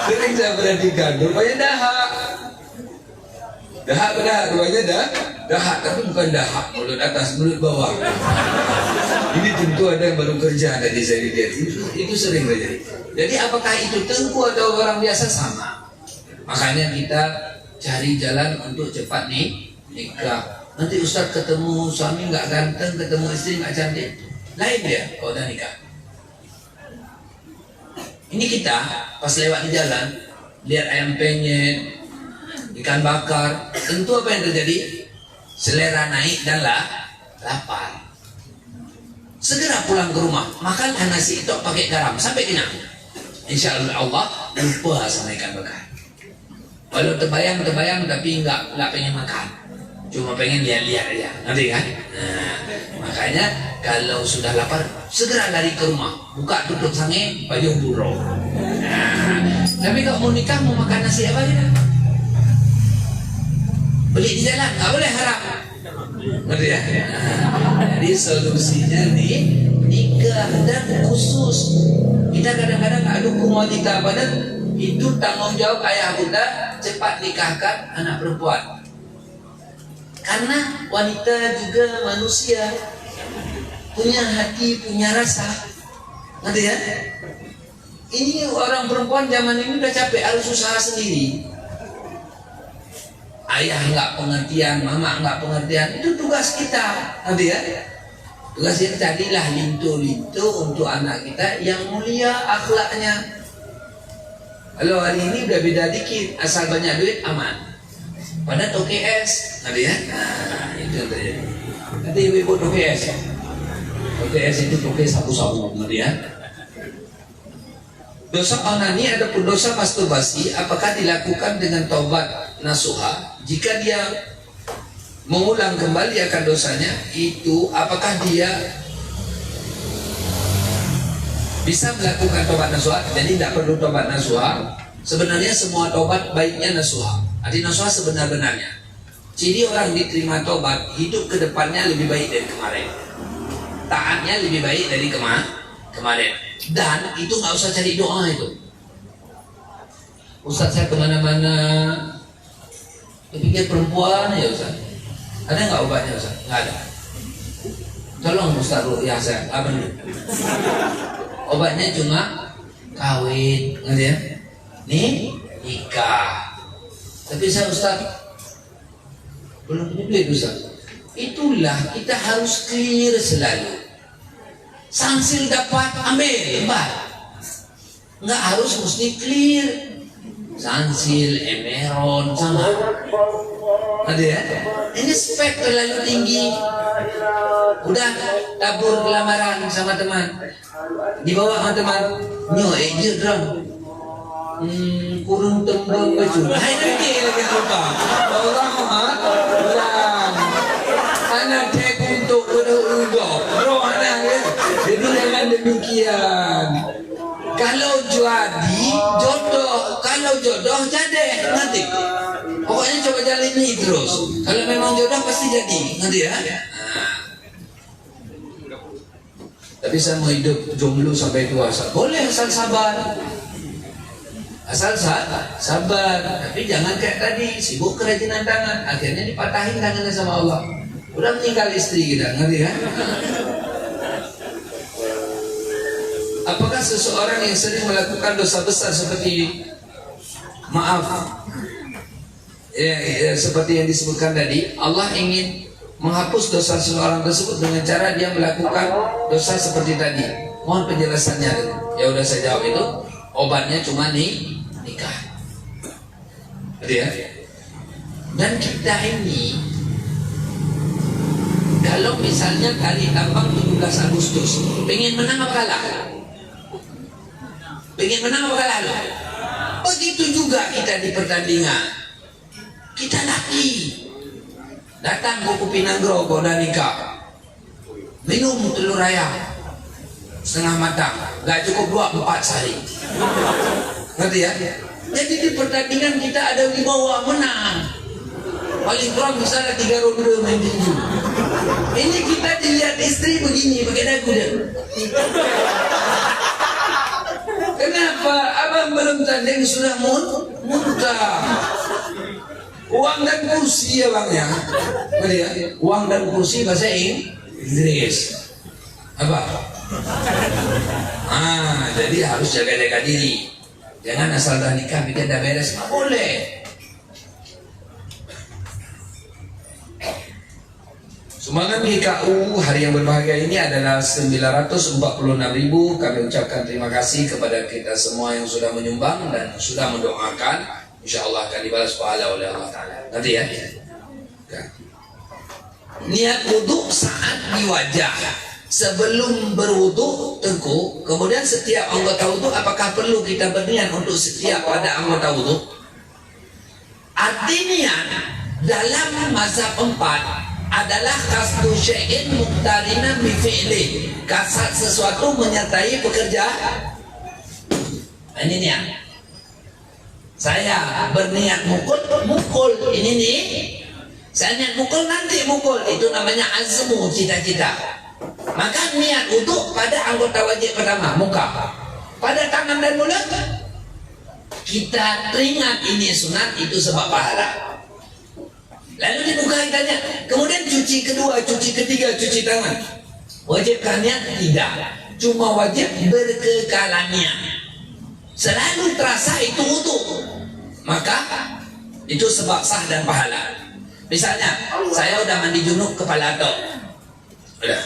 Sering saya perhatikan, rupanya dahak. Dahak pada rupanya dahak, tapi bukan dahak mulut atas, mulut bawah. Ini tentu ada yang baru kerja tadi saya lihat. Itu sering terjadi. Jadi apakah itu tengku atau orang biasa? Sama. Makanya kita cari jalan untuk cepat nikah. Nanti Ustaz ketemu suami nggak ganteng, ketemu istri nggak cantik, lain dia kalau udah nikah. Ini kita pas lewat di jalan lihat ayam penyet, ikan bakar, tentu apa yang terjadi? Selera naik dan lapar. Segera pulang ke rumah, makan nasi itu pakai garam sampai kenyang. Insya Allah lupa sama ikan bakar. Walau terbayang tapi nggak pengen makan, cuma pengen lihat-lihat aja, nanti kan? Nah, makanya kalau sudah lapar segera lari ke rumah, buka tutup sange, baju burung. Nah, tapi kalau mau nikah mau makan nasi apa ya? Beli di jalan, nggak boleh haram. Ngerti ya? Jadi solusinya nih nikah dan khusus. Kita kadang-kadang nggak dukung wanita, padahal itu tanggung jawab ayah bunda cepat nikahkan anak perempuan. Karena wanita juga manusia, punya hati, punya rasa. Ngerti ya? Ini orang perempuan zaman ini udah capek, harus usaha sendiri. Ayah nggak pengertian, mama nggak pengertian, itu tugas kita, nanti ya. Tugas kita carilah lintu-lintu untuk anak kita yang mulia akhlaknya. Kalau hari ini udah beda dikit, asal banyak duit aman. Pada TOKS, nanti ya. Nah, itu yang terjadi. Nanti ibu-ibu TOKS, TOKS itu TOKS sapu-sapu, nanti ya. Dosa onani ataupun dosa masturbasi, apakah dilakukan dengan taubat nasuha? Jika dia mengulang kembali akan dosanya itu, apakah dia bisa melakukan taubat nasuha? Jadi tidak perlu taubat nasuha. Sebenarnya semua taubat baiknya nasuha. Arti nasuha sebenar-benarnya. Jadi orang diterima taubat, hidup ke depannya lebih baik dari kemarin, taatnya lebih baik dari kemarin. Dan itu nggak usah cari doa itu. Ustaz saya kemana-mana pikir perempuan ya Ustaz. Ada nggak obatnya Ustaz? Nggak ada. Tolong Ustaz Ruqyah saya, apa nih? Obatnya cuma kawin, ngerti ya? Nih, nikah. Tapi saya Ustaz belum punya duit Ustaz. Itulah kita harus clear selalu. Sansil dapat ambil, Mbak. Nggak harus mesti clear. Sansil, Emeron sama. Ada ya? Ini spek terlalu tinggi. Udah tabur kelamaran sama teman. Dibawa sama teman. Nyo aja drum. Kurung tembang baju. Hai nanti lagi lupa. Allah bilang. Anak tek untuk berubah. Roh anak ya. Jadi jangan demikian. Kalau jadi jodoh, kalau jodoh jadi nanti. Pokoknya coba jalani terus. Kalau memang jodoh pasti jadi, nanti ya. Tapi saya mau hidup jomblo sampai tua. Boleh asal sabar. Asal sabar. Tapi jangan kayak tadi sibuk kerajinan tangan. Akhirnya dipatahin tangannya sama Allah. Udah meninggal istri kita, ngerti ya? Apakah seseorang yang sering melakukan dosa besar seperti seperti yang disebutkan tadi, Allah ingin menghapus dosa seseorang tersebut dengan cara dia melakukan dosa seperti tadi. Mohon penjelasannya. Ya udah saya jawab itu. Obatnya cuma nikah. Gitu ya. Dan kita ini kalau misalnya kali tambang 17 Agustus, pengen menang apa kalah? Pengen menang apa kalah loh? Begitu juga kita di pertandingan. Kita laki datang ke Kupinagro Goda nikah, minum telur ayam setengah matang, gak cukup 2-4 sehari. Ngerti ya? Jadi di pertandingan kita ada wibawa menang. Paling kurang misalnya 3 ronde main tinju. Ini kita dilihat istri begini, pakai dagu dia. Kenapa? Abang belum tanding sudah muntah. Uang dan kursi ya bang ya. Uang dan kursi bahasa Inggris. Apa? Jadi harus jaga-jaga diri. Jangan asal dah nikah bikin dah beres. Nggak boleh. Sumbangan GKU hari yang berbahagia ini adalah 946.000. Kami ucapkan terima kasih kepada kita semua yang sudah menyumbang dan sudah mendoakan. Insya Allah akan dibalas pahala oleh Allah Ta'ala. Nanti ya. Niat wudhu saat di wajah. Sebelum berwudhu tengkuk. Kemudian setiap anggota wudhu, apakah perlu kita berniat untuk setiap pada anggota wudhu? Arti niat dalam mazhab 4 adalah kasdu syai'in muqtarina bi fi'li. Kasat sesuatu menyertai pekerjaan. Ini niat. Saya berniat mukul ini nih. Saya niat mukul, nanti mukul. Itu namanya azmu, cita-cita. Maka niat untuk pada anggota wajib pertama, muka. Pada tangan dan mulut, kita teringat ini sunat, itu sebab pahala. Lalu dibuka ditanya, kemudian cuci kedua, cuci ketiga, cuci tangan. Wajibkah niat? Tidak. Cuma wajib berkekalannya. Selalu terasa itu wudu. Maka itu sebab sah dan pahala. Misalnya, saya udah mandi junub kepala atok. Udah.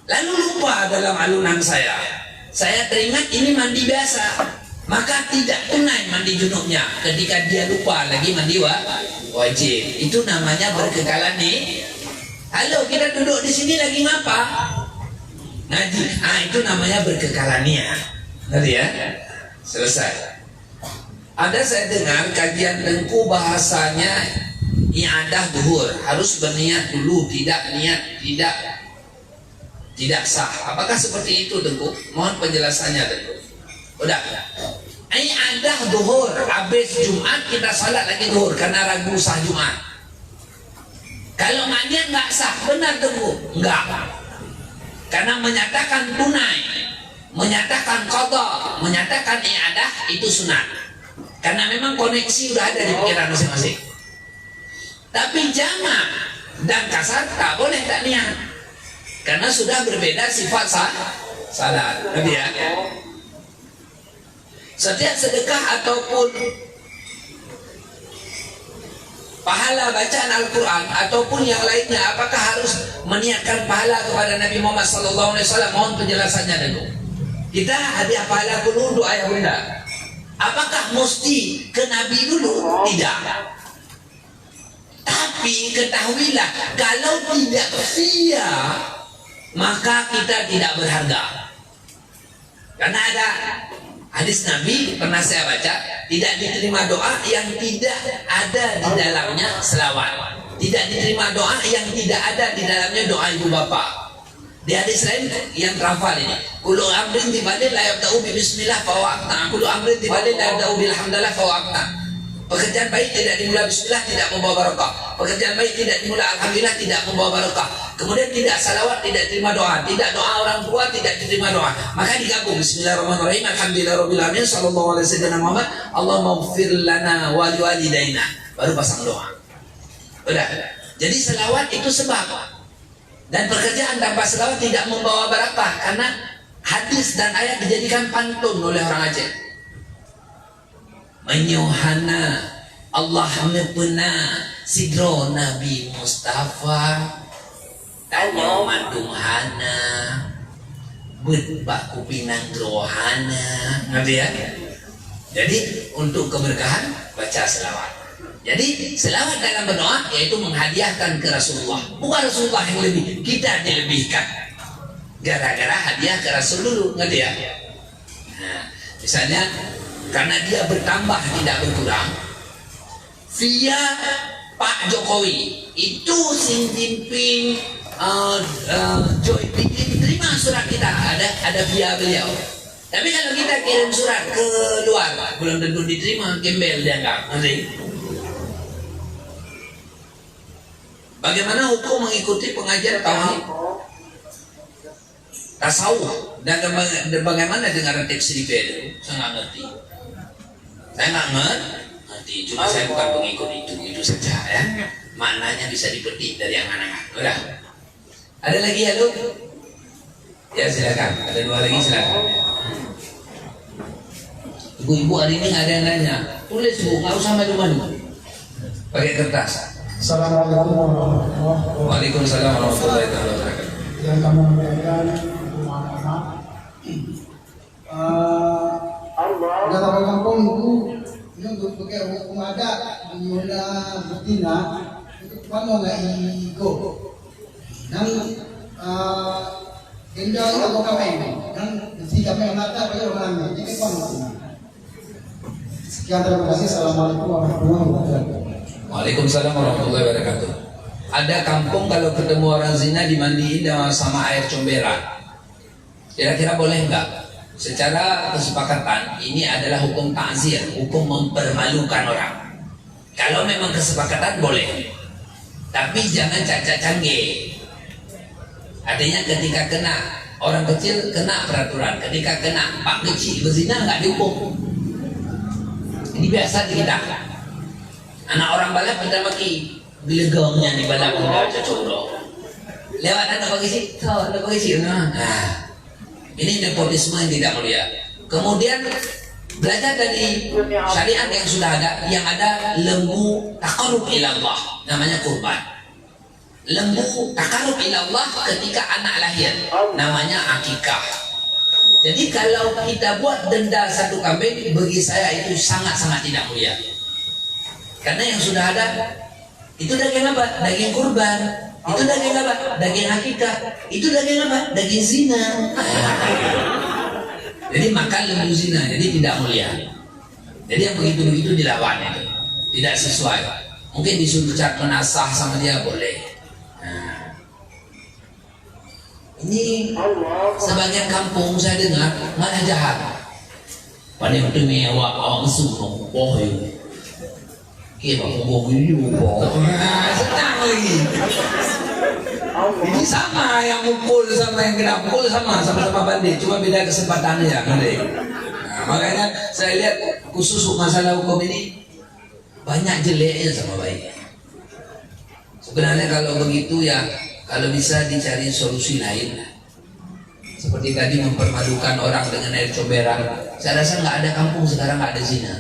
Lalu lupa dalam alunan saya. Saya teringat ini mandi biasa. Maka tidak tunai mandi junubnya ketika dia lupa lagi mandi wajib. Itu namanya berkekalan nih. Halo, kita duduk di sini lagi ngapa? Ngaji. Itu namanya berkekalannya. Ngerti ya? Selesai. Ada saya dengar kajian Tengku bahasanya i'adah duhur, harus berniat dulu, tidak niat tidak sah. Apakah seperti itu Tengku? Mohon penjelasannya Tengku. Udah. I'adah duhur, habis Jumat kita salat lagi duhur karena ragu sah Jumat. Kalau niat nggak sah, benar Tengku? Enggak. Karena menyatakan tunai, menyatakan qadha, menyatakan i'adah itu sunat. Karena memang koneksi udah ada di pikiran masing-masing. Tapi jamak dan kasar tak boleh tak niat. Karena sudah berbeda sifat salat. Ngerti ya? Setiap sedekah ataupun pahala bacaan Al-Quran ataupun yang lainnya, apakah harus meniatkan pahala kepada Nabi Muhammad SAW? Mohon penjelasannya dulu. Kita hadiah pahala dulu, doa ya bunda. Apakah mesti ke Nabi dulu? Tidak. Tapi ketahuilah, kalau tidak via, maka kita tidak berharga. Karena ada hadis Nabi, pernah saya baca, tidak diterima doa yang tidak ada di dalamnya selawat. Tidak diterima doa yang tidak ada di dalamnya doa ibu bapak. Di hadis lain yang terhafal ini, kullu amrin tibadil la yabda'u bi bismillah fa waqta, kullu amrin tibadil la yabda'u bil hamdalah fa waqta. Pekerjaan baik tidak dimulai bismillah tidak membawa barakah. Pekerjaan baik tidak dimulai alhamdulillah tidak membawa barakah. Kemudian tidak salawat tidak terima doa, tidak doa orang tua tidak diterima doa. Maka digabung bismillahirrahmanirrahim, alhamdulillahirabbil alamin, sallallahu alaihi wasallam Muhammad, Allahumma ighfir lana wa liwalidaina. Baru pasang doa. Udah. Jadi selawat itu sebab. Dan pekerjaan tanpa selawat tidak membawa barakah, karena hadis dan ayat dijadikan pantun oleh orang Aceh. Menyuhana Allah mepena sidro Nabi Mustafa tanya madumhana berbak kupinang rohana. Ngerti ya? Jadi untuk keberkahan baca selawat. Jadi selawat dalam berdoa yaitu menghadiahkan ke Rasulullah. Bukan Rasulullah yang lebih, kita dilebihkan gara-gara hadiah ke Rasul dulu. Ngerti ya? Nah, misalnya karena dia bertambah tidak berkurang, via Pak Jokowi itu Xi Jinping, Joe Biden terima surat kita, ada via beliau. Tapi kalau kita kirim surat ke luar belum tentu diterima, gembel dianggap. Nanti bagaimana hukum mengikuti pengajian tauhid tasawuf dan bagaimana dengan teks di itu? Saya nggak ngerti. Saya nggak ngerti. Cuma saya bukan pengikut itu saja ya. Maknanya bisa dipetik dari angan-angan. Udah. Ada lagi ya lu? Ya silakan. Ada dua lagi silakan. Ibu-ibu hari ini nggak ada yang nanya. Tulis bu, nggak usah maju-maju. Pakai kertas. Assalamualaikum warahmatullahi wabarakatuh. Waalaikumsalam warahmatullahi wabarakatuh. Yang kami muliakan anak-anak, kata kampung itu ini untuk pakai hukum adat di Yona betina itu kamu nggak ikut dan tinggal atau kami dan si kami mata pada orangnya jadi kamu. Sekian terima kasih. Assalamualaikum warahmatullahi wabarakatuh. Waalaikumsalam warahmatullahi wabarakatuh. Ada kampung kalau ketemu orang zina dimandiin sama air comberan. Kira-kira boleh enggak? Secara kesepakatan ini adalah hukum ta'zir, hukum mempermalukan orang. Kalau memang kesepakatan boleh. Tapi jangan cacat canggih. Artinya ketika kena orang kecil kena peraturan, ketika kena pak kecil berzina enggak dihukum. Ini biasa di kita. Anak orang balap kita maki gelegongnya di balap udah cocok. Lewat anak bagi sih, anak bagi sih. Nah, ini nepotisme yang tidak mulia. Kemudian belajar dari syariat yang sudah ada, yang ada lembu taqarrub ila Allah, namanya kurban. Lembu taqarrub ila Allah ketika anak lahir, namanya akikah. Jadi kalau kita buat denda satu kambing, bagi saya itu sangat-sangat tidak mulia. Karena yang sudah ada itu daging apa? Daging kurban. Itu daging apa? Daging akikah. Itu daging apa? Daging zina. Jadi makan lembu zina, jadi tidak mulia. Jadi yang begitu-begitu dilawan itu, tidak sesuai. Mungkin disuruh cat menasah sama dia boleh. Nah, ini sebagian kampung saya dengar malah jahat. Pada waktu mewah awak suruh bohong. Kita ngomong juga, senang lagi. Ini sama yang mukul sama yang kena pukul sama-sama bandit, cuma beda kesempatannya ya, bandit. Nah, makanya saya lihat khusus masalah hukum ini banyak jeleknya sama baiknya. Sebenarnya kalau begitu ya Kalau bisa dicari solusi lain lah. Seperti tadi mempermalukan orang dengan air comberan. Saya rasa nggak ada kampung sekarang nggak ada zina.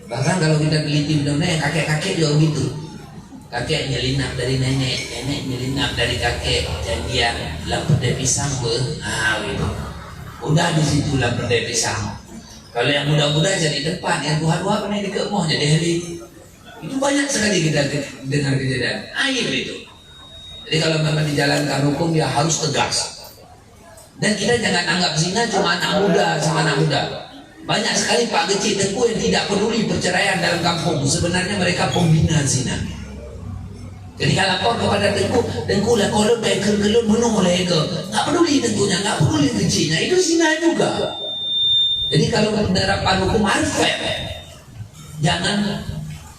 Bahkan kalau kita teliti benar-benar yang kakek-kakek juga gitu. Kakek nyelinap dari nenek, nenek nyelinap dari kakek, jadian lamperdai pisang gitu. Udah di situ lamperdai pisang. Kalau yang muda-muda jadi depan, yang tua-tua pernah di kemoh jadi heli. Itu banyak sekali kita dengar kejadian. Air itu. Jadi kalau memang dijalankan hukum ya harus tegas. Dan kita jangan anggap zina cuma anak muda sama anak muda. Banyak sekali Pak Kecil Tengku yang tidak peduli perceraian dalam kampung. Sebenarnya mereka pembina zina. Jadi kalau lapor kepada Tengku lah kalau kelun menung oleh ke, nggak peduli Tengkunya, nggak peduli kecilnya, itu zina juga. Jadi kalau penerapan hukum harus fair, jangan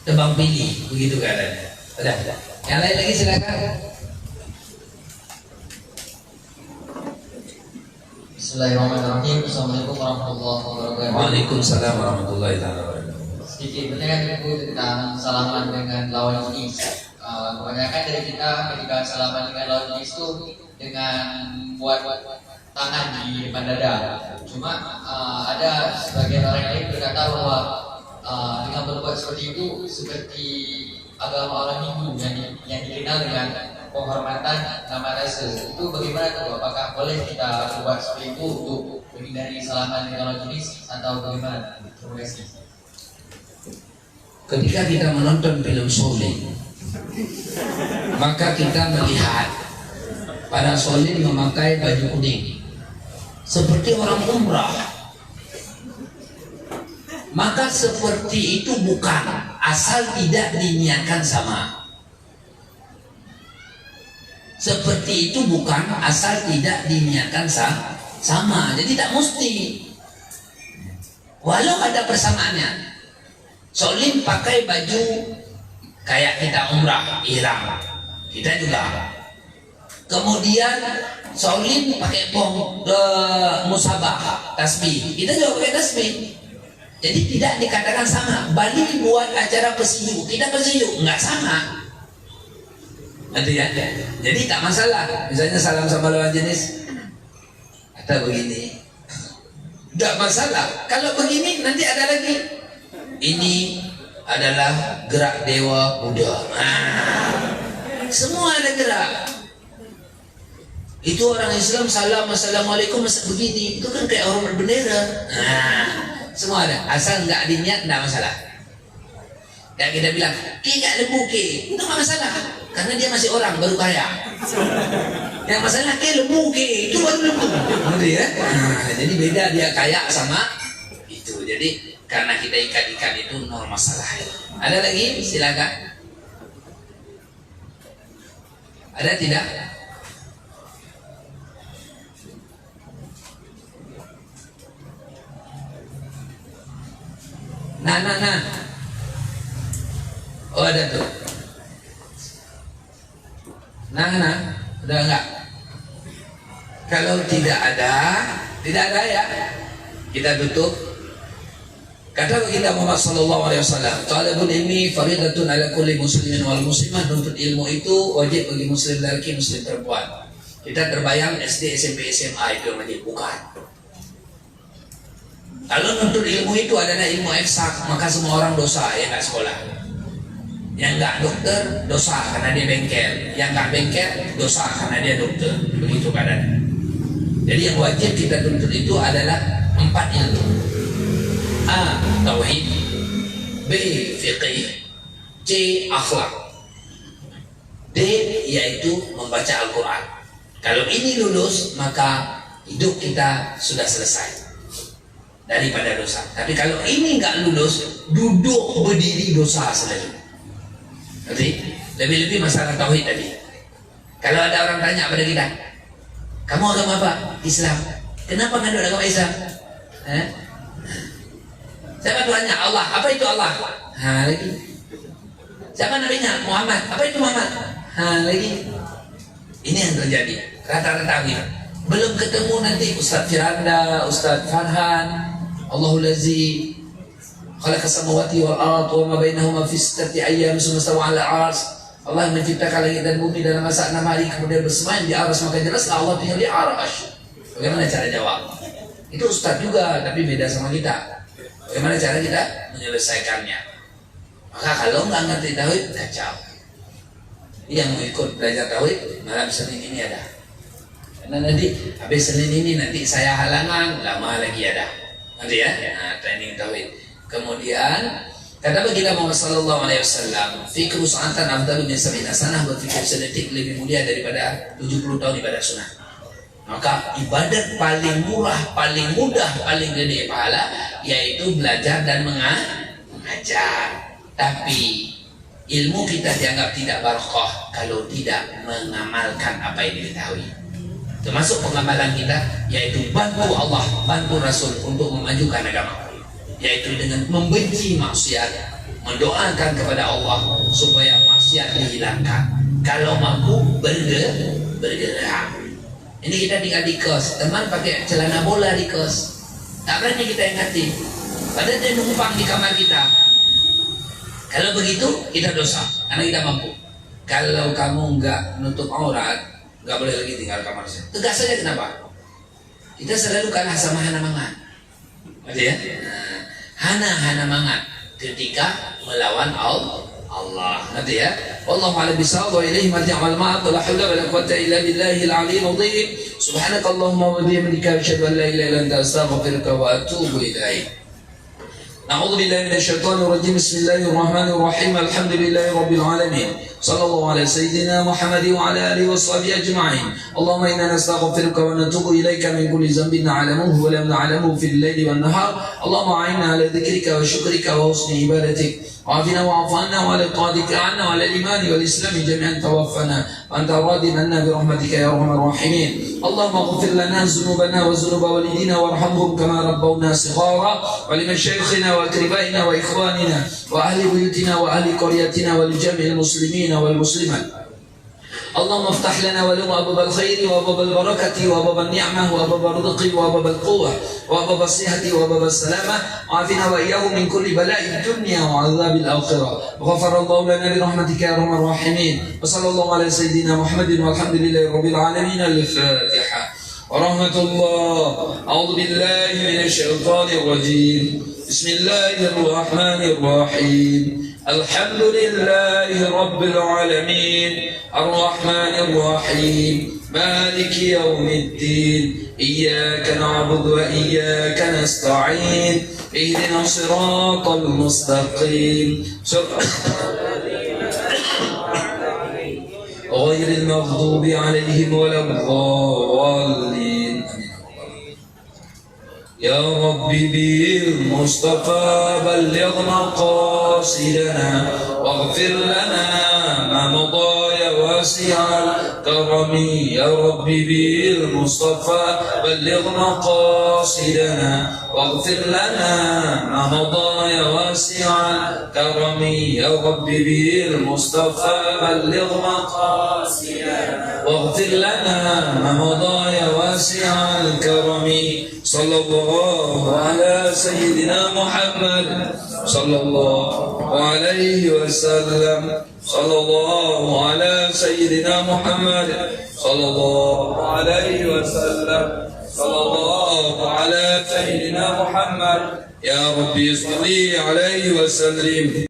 tebang pilih, begitu keadaannya. Udah. Yang lain lagi silakan. Bismillahirrahmanirrahim. Assalamualaikum warahmatullahi wabarakatuh. Waalaikumsalam warahmatullahi wabarakatuh. Sedikit bertanya tentang salaman dengan lawan jenis. Kebanyakan dari kita ketika salaman dengan lawan jenis itu dengan buat tangan di depan dada. Cuma ada sebagian orang lain berkata bahwa dengan berbuat seperti itu seperti agama orang Hindu yang dikenal dengan penghormatan nama rasa. Itu bagaimana tuh? Apakah boleh kita berbuat seperti itu untuk menghindari salaman dengan lawan jenis atau bagaimana? Terima kasih. Ketika kita menonton film Soleh, maka kita melihat para Soleh memakai baju kuning seperti orang umrah. Maka seperti itu bukan, asal tidak diniatkan sama. Seperti itu bukan, asal tidak diniatkan sama. Jadi tidak mesti, walau ada persamaannya. Solim pakai baju kayak kita umrah, ihram, kita juga. Kemudian Solim pakai musabah, tasbih, kita juga pakai tasbih. Jadi tidak dikatakan sama. Bali buat acara pesiu, kita pesiu, nggak sama. Nanti ya. Jadi tak masalah. Misalnya salam sama lawan jenis, atau begini, nggak masalah. Kalau begini nanti ada lagi. Ini adalah gerak dewa Buddha. Semua ada gerak. Itu orang Islam salam assalamualaikum masa begini, itu kan kayak orang berbendera. Semua ada, asal nggak diniat nggak masalah. Kayak kita bilang, ki nggak lembu ki, itu nggak masalah, karena dia masih orang baru kaya. Yang masalah ki lembu ki, itu baru lembu, gitu ya. Jadi beda dia kaya sama itu. Jadi karena kita ikat-ikat itu normal masalah. Ada lagi? Silakan. Ada tidak? Nah. Oh ada tuh. Nah. Udah enggak? Kalau tidak ada ya. Kita tutup. Kata baginda Muhammad sallallahu alaihi wasallam, talabul ilmi faridatun ala kulli muslimin wal muslimah. Menuntut ilmu itu wajib bagi muslim laki, muslim perempuan. Kita terbayang SD, SMP, SMA itu yang wajib, bukan. Kalau menuntut ilmu itu adalah ilmu eksak, maka semua orang dosa yang nggak sekolah. Yang nggak dokter dosa karena dia bengkel, yang nggak bengkel dosa karena dia dokter. Begitu keadaannya. Jadi yang wajib kita tuntut itu adalah 4 ilmu. A. Tauhid, B. Fiqih, C. Akhlak, D. yaitu membaca Al-Quran. Kalau ini lulus maka hidup kita sudah selesai daripada dosa. Tapi kalau ini nggak lulus, duduk berdiri dosa selalu. Jadi lebih-lebih masalah tauhid tadi. Kalau ada orang tanya pada kita, kamu agama apa? Islam. Kenapa nggak ada agama Islam? Siapa Tuhannya? Allah. Apa itu Allah? Lagi. Siapa nabinya? Muhammad. Apa itu Muhammad? Lagi. Ini yang terjadi. Rata-rata gitu. Belum ketemu nanti Ustaz Firanda, Ustaz Farhan, Allahul Lazi khalaqa samawati wal ard wa ma bainahuma fi sittati ayyam summa stawa 'ala al-'arsy. Allah yang menciptakan langit dan bumi dalam masa 6 hari kemudian bersemayam di aras, maka jelaslah Allah tinggal di aras. Bagaimana cara jawab? Itu ustaz juga, tapi beda sama kita. Bagaimana cara kita menyelesaikannya? Maka kalau nggak ngerti tauhid, kacau. Yang mau ikut belajar tauhid malam Senin ini ada. Karena nanti habis Senin ini nanti saya halangan, lama lagi ada. Nanti ya, training tauhid. Kemudian kata baginda Muhammad sallallahu alaihi wasallam, fikru sa'atan afdalu min sab'ina sanah, berfikir sedetik lebih mulia daripada 70 tahun ibadah sunnah. Maka ibadat paling murah, paling mudah, paling gede pahala yaitu belajar dan mengajar. Tapi ilmu kita dianggap tidak barokah kalau tidak mengamalkan apa yang diketahui. Termasuk pengamalan kita yaitu bantu Allah, bantu Rasul untuk memajukan agama, yaitu dengan membenci maksiat, mendoakan kepada Allah supaya maksiat dihilangkan. Kalau mampu bergerak. Ini kita tinggal di kos, teman pakai celana bola di kos, tak berani kita ingatin, padahal dia numpang di kamar kita. Kalau begitu kita dosa, karena kita mampu. Kalau kamu nggak nutup aurat, nggak boleh lagi tinggal kamar saya. Tegas saja, kenapa? Kita selalu kalah sama hana mangan, ya? Hana mangan ketika melawan Allah. Nanti ya. Wallahu a'lam bishawab wa ilaihi marji'ul ma'ad wa la haula wa la quwwata illa billahil 'aliyyil 'azim. Subhanakallahumma wa bihamdika asyhadu an la ilaha illa anta astaghfiruka wa atubu ilaik. أعوذ بالله من الشيطان الرجيم بسم الله الرحمن الرحيم الحمد لله رب العالمين صلى الله على سيدنا محمد وعلى آله وصحبه أجمعين اللهم إنا نستغفرك ونتوب إليك من كل ذنب نعلمه ولم نعلمه في الليل والنهار اللهم أعنا على ذكرك وشكرك وحسن عبادتك وعافنا واعف عنا وعلى طاعتك عنا وعلى الإيمان والإسلام جميعا توفنا وأنت راض عنا برحمتك يا أرحم الراحمين اللهم اغفر لنا ذنوبنا وذنوب والدينا وارحمهم كما ربونا صغارا ولمشايخنا وأقربائنا وإخواننا وأهل بيوتنا وأهل قريتنا ولجميع المسلمين والمسلمات اللهم افتح لنا ولهم أبواب الخير وأبواب البركة وأبواب النعمة وأبواب الرزق وأبواب القوة وأبواب الصحة وأبواب السلامة وعافنا وإياهم من كل بلاء الدنيا وعذاب الآخرة وغفر الله لنا برحمتك يا أرحم الراحمين وصلى الله على سيدنا محمد والحمد لله رب العالمين. الفاتحة. ورحمة الله. أعوذ بالله من الشيطان الرجيم. بسم الله الرحمن الرحيم. الحمد لله رب العالمين الرحمن الرحيم مالك يوم الدين إياك نعبد وإياك نستعين اهدنا الصراط المستقيم غير المغضوب عليهم ولا الضالين. يا ربي بالمصطفى بلغ مقاصدنا واغفر لنا ما مضى يا واسع الكرم. يا ربي بالمصطفى بلغ مقاصدنا واغفر لنا ما مضى يا واسع الكرم. يا ربي بالمصطفى بلغ مقاصدنا واغفر لنا ما مضى يا واسع الكرم. صلى الله على سيدنا محمد صلى الله عليه وسلم. صلى الله على سيدنا محمد صلى الله عليه وسلم. صلى الله على سيدنا محمد. يا ربي صل عليه وسلم.